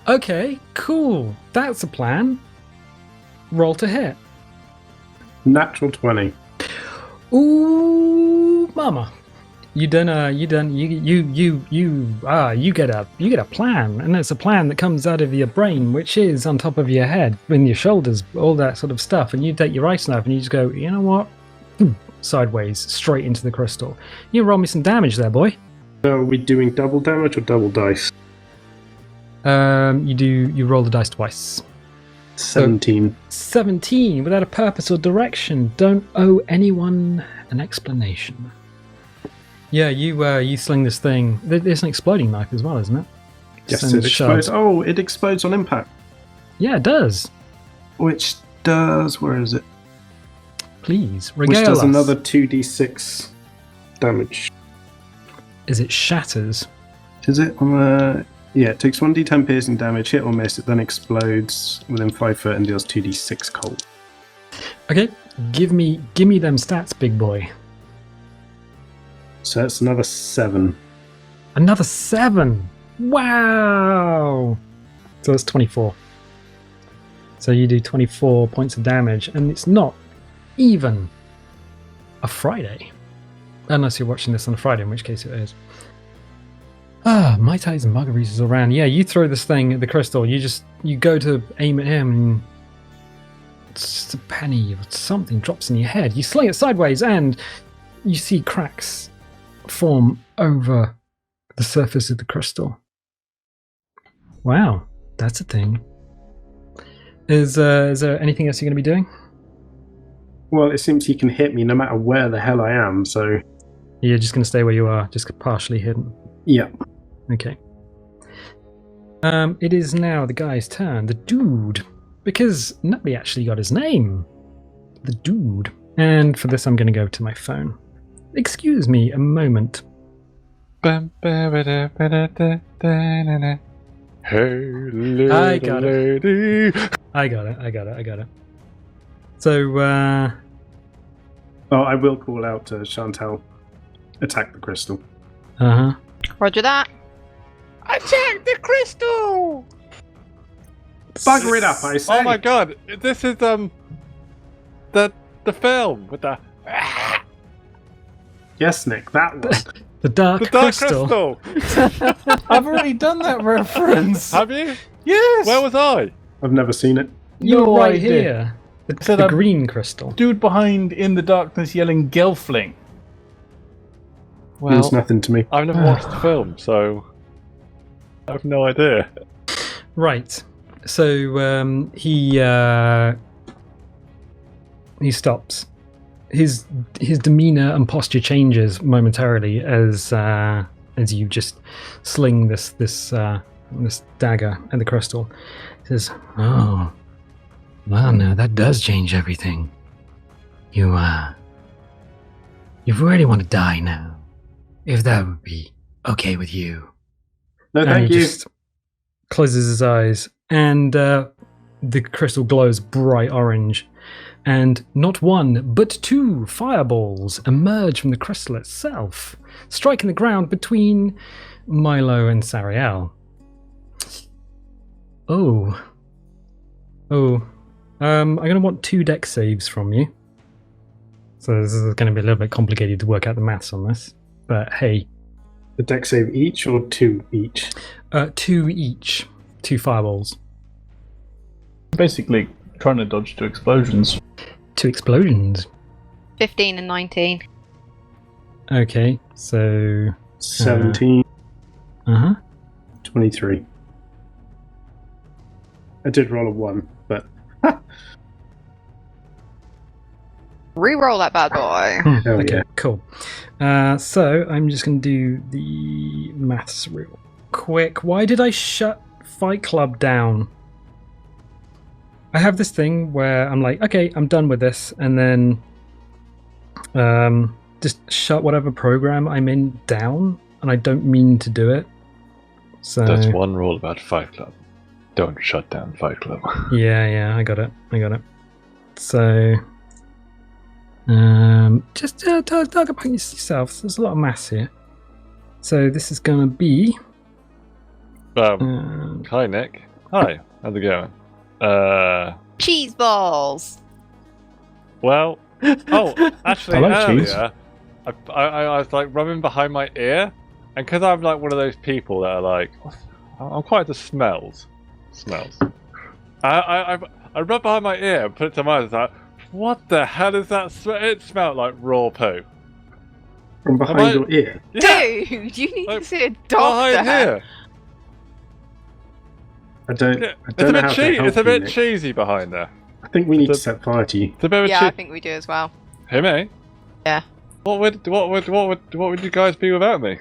Okay, cool. That's a plan. Roll to hit. Natural 20. Ooh, mama. You get a plan, and it's a plan that comes out of your brain, which is on top of your head, in your shoulders, all that sort of stuff. And you take your ice knife and you just go, you know what? Sideways, straight into the crystal. You roll me some damage there, boy. So are we doing double damage or double dice? You roll the dice twice. 17. 17 without a purpose or direction. Don't owe anyone an explanation. Yeah, you sling this thing. There's an exploding knife as well, isn't it? Yes, Sends it explodes. shards. Oh, it explodes on impact. Yeah, it does. Which does... Where is it? Please, Which regale does us. another 2d6 damage. Is it shatters? Is it on the... Yeah, it takes 1d10 piercing damage, hit or miss, it then explodes within 5 foot and deals 2d6 cold. Okay, give me them stats, big boy. So that's another 7. Another 7. Wow. So that's 24. So you do 24 points of damage, and it's not even a Friday. Unless you're watching this on a Friday, in which case it is. Mai Tais and margaritas all around. Yeah, you throw this thing at the crystal. You go to aim at him, and it's just a penny or something drops in your head. You sling it sideways, and you see cracks form over the surface of the crystal. Wow, that's a thing. Is there anything else you're going to be doing? Well, it seems he can hit me no matter where the hell I am, so... You're just going to stay where you are, just partially hidden. Yeah. Okay. It is now the guy's turn, the dude, because nobody actually got his name. The dude. And for this, I'm going to go to my phone. Excuse me a moment. Hey, little I got it. lady. I got it. So, Oh, I will call out to Chantelle. Attack the crystal. uh-huh. Roger that. Attack the crystal! Bugger it up, I say. Oh my god, this is the film with the Yes, Nick, that one. The dark crystal. I've already done that reference. Have you? Yes. Where was I? I've never seen it. You're No right idea. here. So The that green crystal. dude behind in the darkness yelling Gelfling. Means nothing to me. I've never watched the film, so I have no idea. Right. So he stops. His demeanor and posture changes momentarily as you just sling this dagger at the crystal. He says, "Oh, well, now that does change everything. You really want to die now, if that would be okay with you." No, And thank he you. just closes his eyes, and the crystal glows bright orange, and not one but two fireballs emerge from the crystal itself, striking the ground between Milo and Sariel. I'm going to want 2 deck saves from you. So this is going to be a little bit complicated to work out the maths on this, but hey. The deck save each or 2 each? 2 each. 2 fireballs. Basically, trying to dodge 2 explosions. 2 explosions. 15 and 19. Okay, so 17, uh-huh. 23. I did roll a 1, but Reroll that bad boy. hell Okay, yeah. cool. So I'm just going to do the maths real quick. Why did I shut Fight Club down? I have this thing where I'm like, okay, I'm done with this, and then just shut whatever program I'm in down, and I don't mean to do it. So That's one rule about Fight Club. Don't shut down Fight Club. yeah, I got it. So just talk about yourself. There's a lot of maths here. So this is gonna be Hi, Nick. Hi, how's it going? Cheese balls. Well, actually, I like cheese. earlier, I was like rubbing behind my ear, and because I'm like one of those people that are like, I'm quite the smells. I rubbed behind my ear and put it to my eyes. Like, what the hell is that? It smelled like raw poo. From behind your ear. Yeah, Dude, you need Like, to see a behind doctor. here. I don't Yeah, know how to help it's a you, bit Nick. cheesy behind there. I think we need to It's a- set fire to you. It's a bit of a Yeah, I che- think we do as well. Hey, mate. Yeah. What would you guys be without me?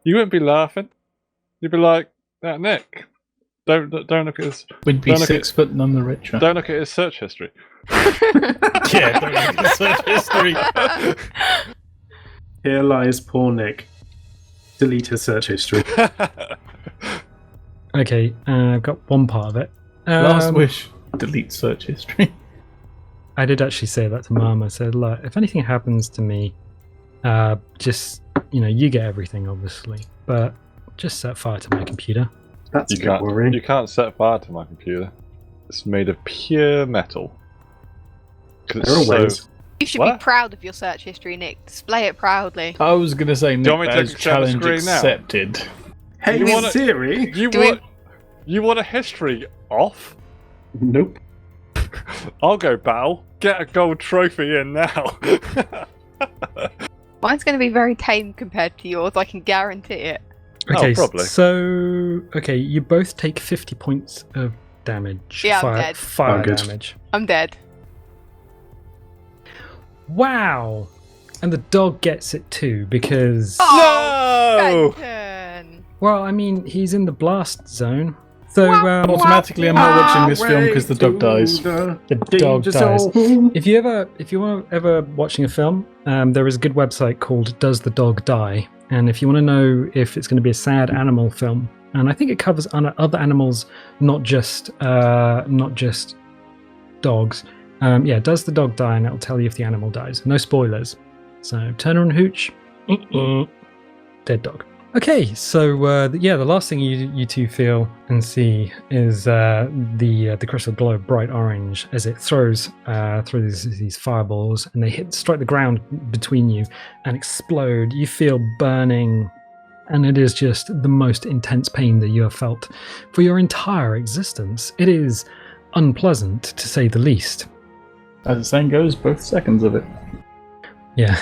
You wouldn't be laughing. You'd be like, that Nick. Don't look at his We'd be Don't look 6 foot none the richer. don't look at his search history. Yeah, don't look at search history. Here lies poor Nick. Delete his search history. okay. I've got one part of it. Last wish. Delete search history. I did actually say that to Mum. I said, look, if anything happens to me, just you get everything, obviously, but just set fire to my computer. That's You a bit worrying. can't set fire to my computer. It's made of pure metal. 'Cause There are it's so- ways. You should What? be proud of your search history, Nick. Display it proudly. I was going to say, you Nick, want me to as share the challenge screen now? accepted. Hey, You wanna- Siri? You want a history off? Nope. I'll go battle. Get a gold trophy in now. Mine's going to be very tame compared to yours, I can guarantee it. Okay, probably. so you both take 50 points of damage. Yeah, I'm dead. Fire Oh, good. damage. I'm dead. Wow! And the dog gets it too because, Oh, No! Benton. well, I mean, he's in the blast zone. So Automatically, I'm not watching this film because the dog dies. the dog dies. If you were ever watching a film, there is a good website called Does the Dog Die? And if you want to know if it's going to be a sad animal film, and I think it covers other animals, not just dogs. Does the dog die? And it'll tell you if the animal dies. No spoilers. So Turner and Hooch, dead dog. Okay, so the last thing you two feel and see is the crystal glow bright orange as it throws through these fireballs, and they strike the ground between you and explode. You feel burning, and it is just the most intense pain that you have felt for your entire existence. It is unpleasant, to say the least. As the saying goes, both seconds of it. Yeah.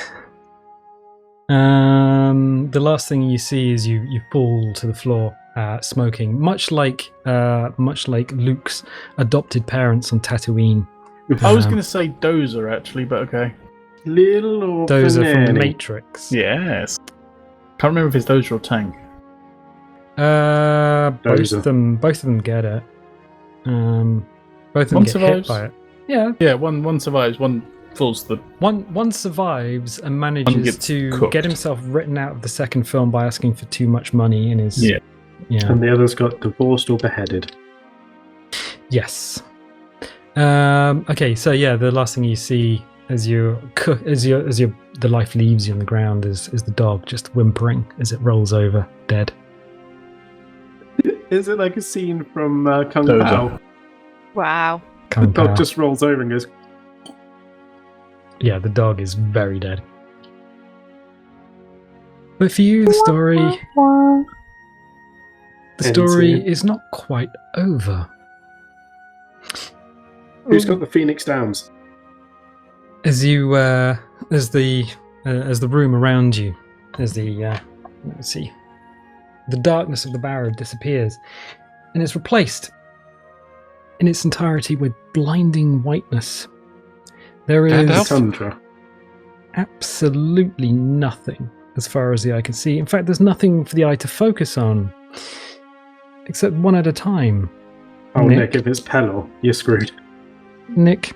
The last thing you see is you fall to the floor, smoking, much like Luke's adopted parents on Tatooine. I was going to say Dozer, actually, but okay. Little Dozer from the Fanny. Matrix. Yes. Can't remember if it's Dozer or Tank. Both of them get it. Both of them One get survives. hit by it. Yeah. Yeah, one survives, one falls to the... One survives and manages One gets to cooked. get himself written out of the second film by asking for too much money in his. Yeah. And the others got divorced or beheaded. Yes. Okay, so yeah, the last thing you see as the life leaves you on the ground is the dog just whimpering as it rolls over dead. Is it like a scene from Kung Dozer. Pao? Wow. The Kung dog Pao. just rolls over and goes, Yeah, the dog is very dead. But for you, the story is not quite over. who's got the Phoenix Downs? As you, as the room around you, as the darkness of the barrow disappears, and it's replaced in its entirety with blinding whiteness. There is Tundra. absolutely nothing as far as the eye can see. In fact, there's nothing for the eye to focus on, except one at a time. Oh, Nick, if it's Pelor, you're screwed. Nick,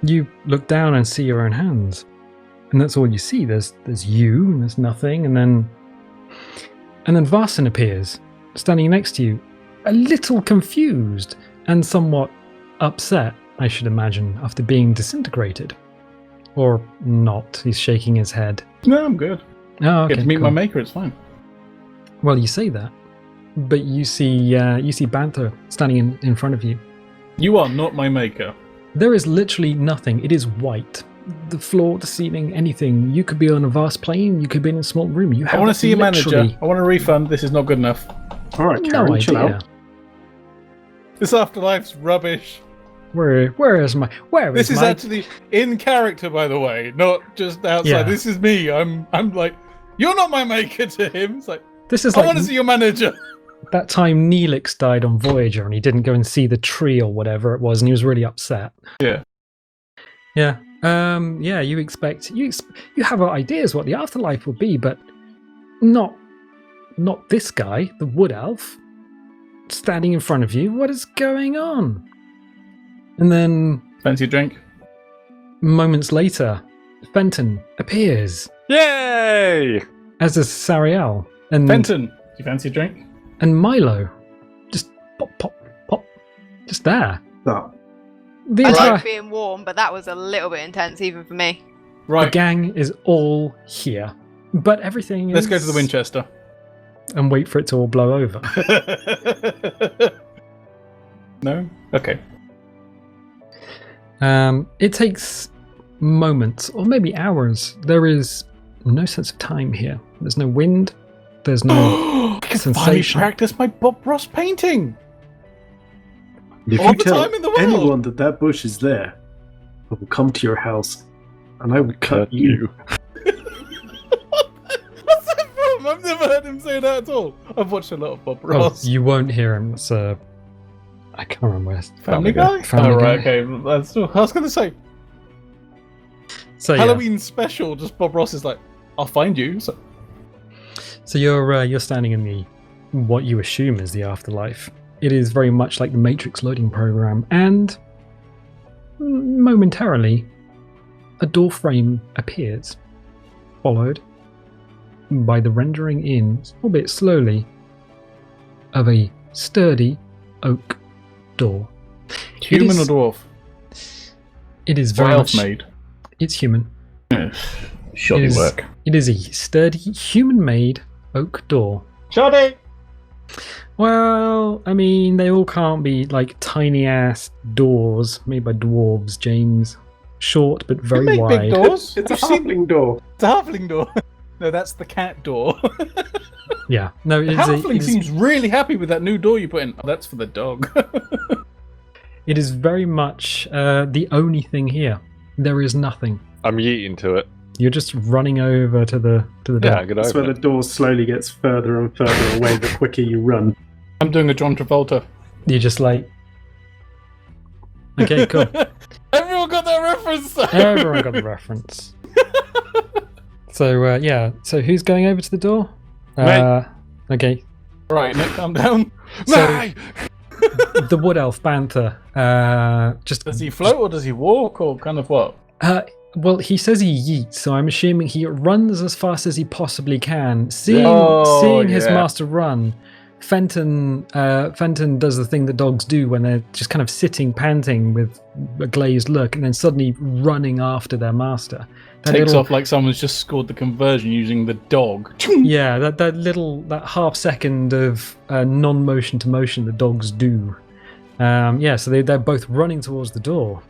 you look down and see your own hands, and that's all you see. There's you, and there's nothing, and then Varson appears, standing next to you, a little confused and somewhat upset, I should imagine, after being disintegrated. Or not. He's shaking his head. No, I'm good. Oh, okay. Get to meet cool. my maker, it's fine. Well, you say that, but you see Banther standing in front of you. You are not my maker. There is literally nothing. It is white. The floor, the ceiling, anything. You could be on a vast plane. You could be in a small room. You have I want to see your manager. literally I want a refund. This is not good enough. All right, no Karen, chill idea. out. This afterlife's rubbish. Where is This is my... actually in character, by the way, not just outside. Yeah. This is me. I'm like, you're not my maker to him. It's like, This is I like want to see your manager. that time Neelix died on Voyager and he didn't go and see the tree or whatever it was, and he was really upset. Yeah. Yeah. You expect you have ideas what the afterlife will be, but not this guy, the wood elf, standing in front of you. What is going on? And then Fancy a drink? moments later, Fenton appears, Yay! as does Sariel and Fenton, do you fancy a drink? and Milo, just pop, pop, pop, just there. That. The I entire like being warm, but that was a little bit intense even for me. the Right. gang is all here, but everything Let's is... go to the Winchester. and wait for it to all blow over. No? Okay. It takes moments or maybe hours. There is no sense of time here. There's no wind. There's no I can finally sensation. practice my Bob Ross painting. If All you the tell time in the world. anyone that bush is there, I will come to your house and I will cut you. What's that from? I've never heard him say that at all. I've watched a lot of Bob Oh, Ross. you won't hear him. It's I can't remember. Where Family Guy? Family Oh, right, Guy. okay. That's, I was going to say, So yeah. Halloween special, just Bob Ross is like, I'll find you. So, So you're standing in the what you assume is the afterlife. It is very much like the Matrix loading program, and momentarily, a door frame appears, followed by the rendering in, albeit slowly, of a sturdy oak door. Human or is- dwarf? It is Or very elf much. made? It's human. Shoddy It is- work. It is a sturdy, human-made oak door. Shoddy! Well, I mean, they all can't be like tiny-ass doors made by dwarves, James. Short but You very make wide. big doors. It's a I've seen- halfling door. It's a halfling door. No, that's the cat door. Yeah, no, The it is, halfling seems really happy with that new door you put in. Oh, that's for the dog. it is very much the only thing here. There is nothing. I'm yeeting to it. You're just running over to the door. Yeah, I'm gonna That's where open the it. door slowly gets further and further away the quicker you run. I'm doing a John Travolta. You're just like, okay, cool. Everyone got that reference. Everyone got the reference. So yeah, so who's going over to the door? Okay, Right, Nick, calm down. so Nay! the wood elf Banther. Just Does he float or does he walk or kind of what? well, he says he yeets, so I'm assuming he runs as fast as he possibly can. Seeing his yeah. master run, Fenton does the thing that dogs do when they're just kind of sitting, panting with a glazed look, and then suddenly running after their master. That Takes little- off like someone's just scored the conversion using the dog. Yeah, that half second of non-motion to motion that dogs do. Yeah, so they're both running towards the door.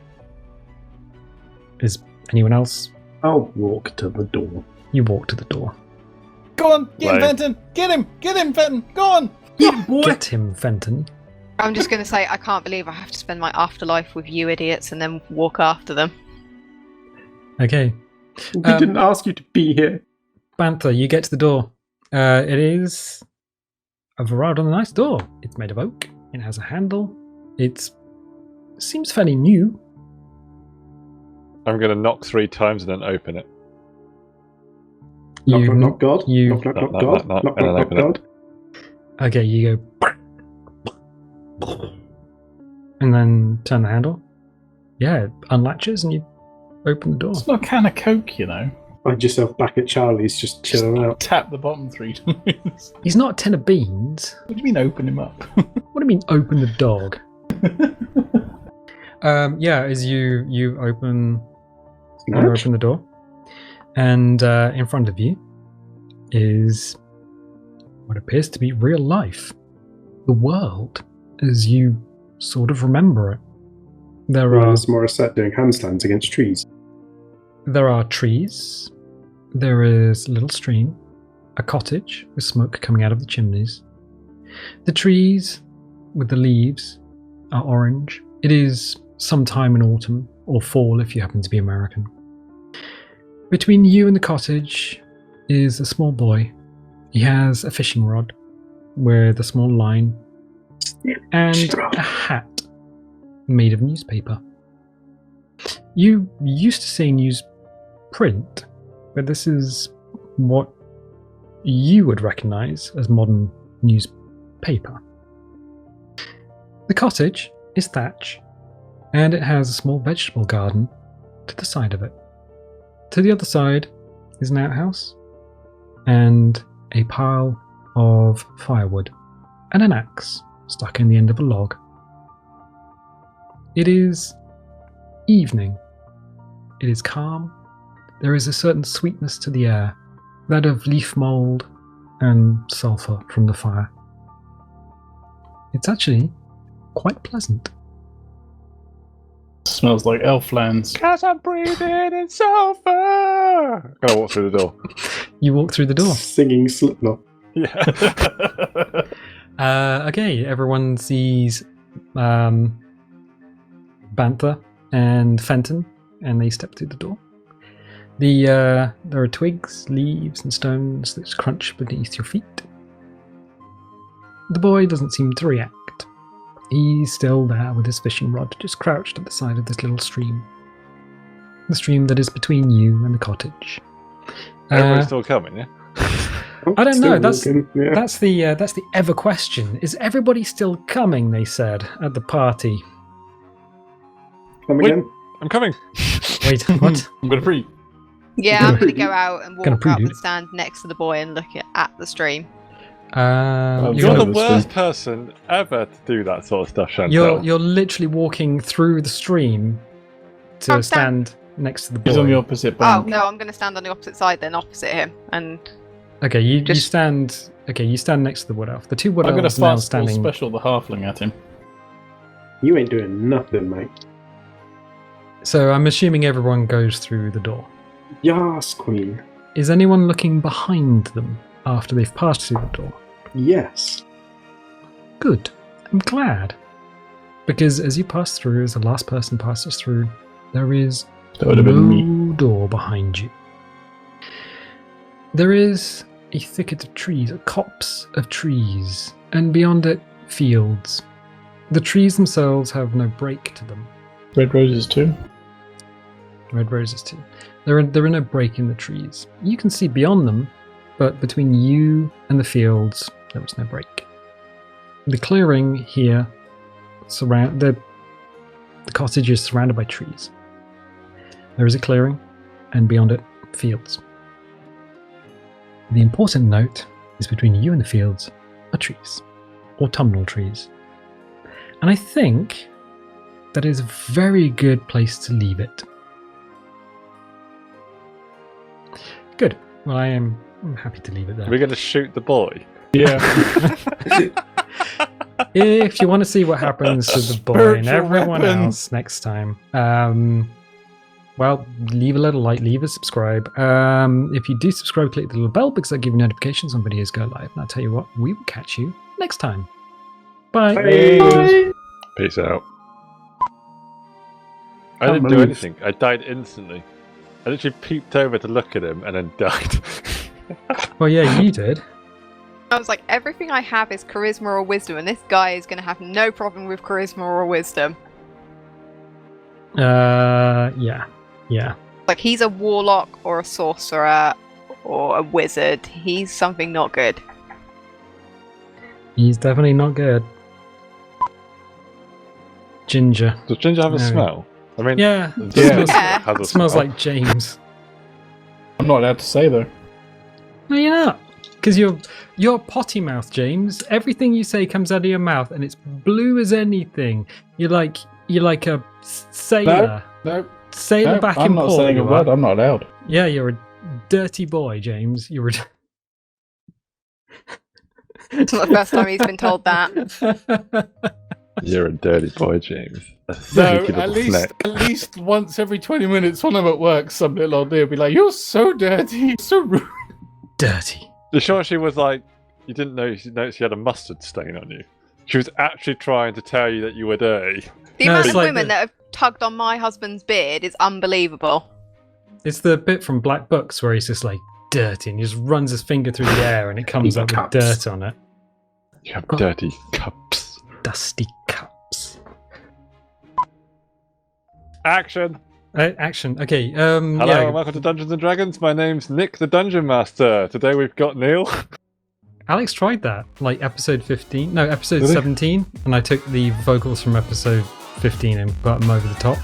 Is anyone else? I'll walk to the door. You walk to the door. Go on, get him, Right. Fenton. Get him, Fenton. Go on. Get him, Fenton. I'm just going to say, I can't believe I have to spend my afterlife with you idiots and then walk after them. Okay. We didn't ask you to be here. Banther, you get to the door. It is a rather nice door. It's made of oak. It has a handle. It seems fairly new. I'm gonna knock 3 times and then open it. Knock, knock, knock, God. you- Knock, knock, knock, Knock, God. knock, knock, Knock, and then knock, knock, open it. God. Okay, you go. And then turn the handle. Yeah, it unlatches and you open the door. It's not a can of Coke, you know. Find yourself back at Charlie's just chilling out. Tap the bottom 3 times. He's not a tin of beans. What do you mean open him up? What do you mean open the dog? Yeah, as you open the door, and in front of you is what appears to be real life, the world as you sort of remember it. There are Whereas Morissette doing handstands against trees. trees. There is a little stream, a cottage with smoke coming out of the chimneys. The trees with the leaves are orange. It is sometime in autumn or fall if you happen to be American. Between you and the cottage is a small boy. He has a fishing rod with a small line and a hat made of newspaper. You used to say newsprint, but this is what you would recognize as modern newspaper. The cottage is thatch, and it has a small vegetable garden to the side of it. To the other side is an outhouse and a pile of firewood and an axe stuck in the end of a log. It is evening. It is calm. There is a certain sweetness to the air, that of leaf mould and sulphur from the fire. It's actually quite pleasant. Smells like Elflands. Cause I'm breathing in sulfur. Gotta walk through the door. You walk through the door. Singing Slipknot. Yeah. Okay, everyone sees Banther and Fenton, and they step through the door. There are twigs, leaves, and stones that crunch beneath your feet. The boy doesn't seem to react. He's still there with his fishing rod, just crouched at the side of this little stream. The stream that is between you and the cottage. Everyone's still coming, yeah? Oh, I don't still know, that's- walking, yeah. That's the ever question. Is everybody still coming? They said at the party. Come Wait. again. I'm coming. Wait, what? I'm gonna pre. Yeah, I'm gonna go out and Gonna walk up prove and stand next to the boy and look at the stream. You're You're, the the worst person ever to do that sort of stuff, Chantelle. you're literally walking through the stream to I'm stand next to the boy. He's on the opposite Oh bank. no, I'm gonna stand on the opposite side then, opposite him, and Okay, you Just- stand. Okay, you stand next to the wood elf. The two wood I'm gonna elves now fastball standing. special the halfling at him. You ain't doing nothing, mate. So I'm assuming everyone goes through the door. Yas, queen. Is anyone looking behind them after they've passed through the door? Yes. Good. I'm glad. Because as you pass through, as the last person passes through, there is That would have been me. no door behind you. There is a thicket of trees, a copse of trees, and beyond it, fields. The trees themselves have no break to them. Red roses too. Red roses too. There are no break in the trees. You can see beyond them, but between you and the fields, there is no break. The clearing here, the cottage is surrounded by trees. There is a clearing, and beyond it, fields. The important note is between you and the fields are trees, autumnal trees. And I think that is a very good place to leave it. Good. Well, I'm happy to leave it there. We're going to shoot the boy. Yeah. If you want to see what happens to the boy and Spiritual everyone weapon. else next time, well, leave a little like, leave a subscribe. If you do subscribe, click the little bell because that'll give you notifications when videos go live. And I'll tell you what, we will catch you next time. Bye. Bye. Peace out. I Can't didn't do move. anything. I died instantly. I literally peeped over to look at him and then died. Well, yeah, you did. I was like, everything I have is charisma or wisdom, and this guy is gonna have no problem with charisma or wisdom. Yeah. Like, he's a warlock or a sorcerer or a wizard. He's something not good. He's definitely not good. Ginger. Does Ginger have a No. smell? I mean, Yeah. it Yeah. smells, Yeah. has a It smells smell. like James. I'm not allowed to say though. No, you're not. Because you're potty mouth, James. Everything you say comes out of your mouth, and it's blue as anything. You're like a sailor. No, Sailor no, back I'm in not port. saying a you word. are. I'm not allowed. Yeah, you're a dirty boy, James. You're a. It's not the first time he's been told that. You're a dirty boy, James. A No, sneaky little at least snake. at least once every 20 minutes when I'm at work, some little old dear will be like, "You're so dirty, so rude." Dirty. You sure she was like, you didn't notice she had a mustard stain on you? She was actually trying to tell you that you were dirty. The No, amount it's of like women the- that have tugged on my husband's beard is unbelievable. It's the bit from Black Books where he's just like dirty, and he just runs his finger through the air, and it comes Evil up with cups. dirt on it. You have Oh. dirty cups. Dusty cups. Action! Action. Okay. Hello Yeah. and welcome to Dungeons and Dragons. My name's Nick the Dungeon Master. Today we've got Neil. Alex tried that, like episode 15. No, episode Really? 17, and I took the vocals from episode 15 and put them over the top.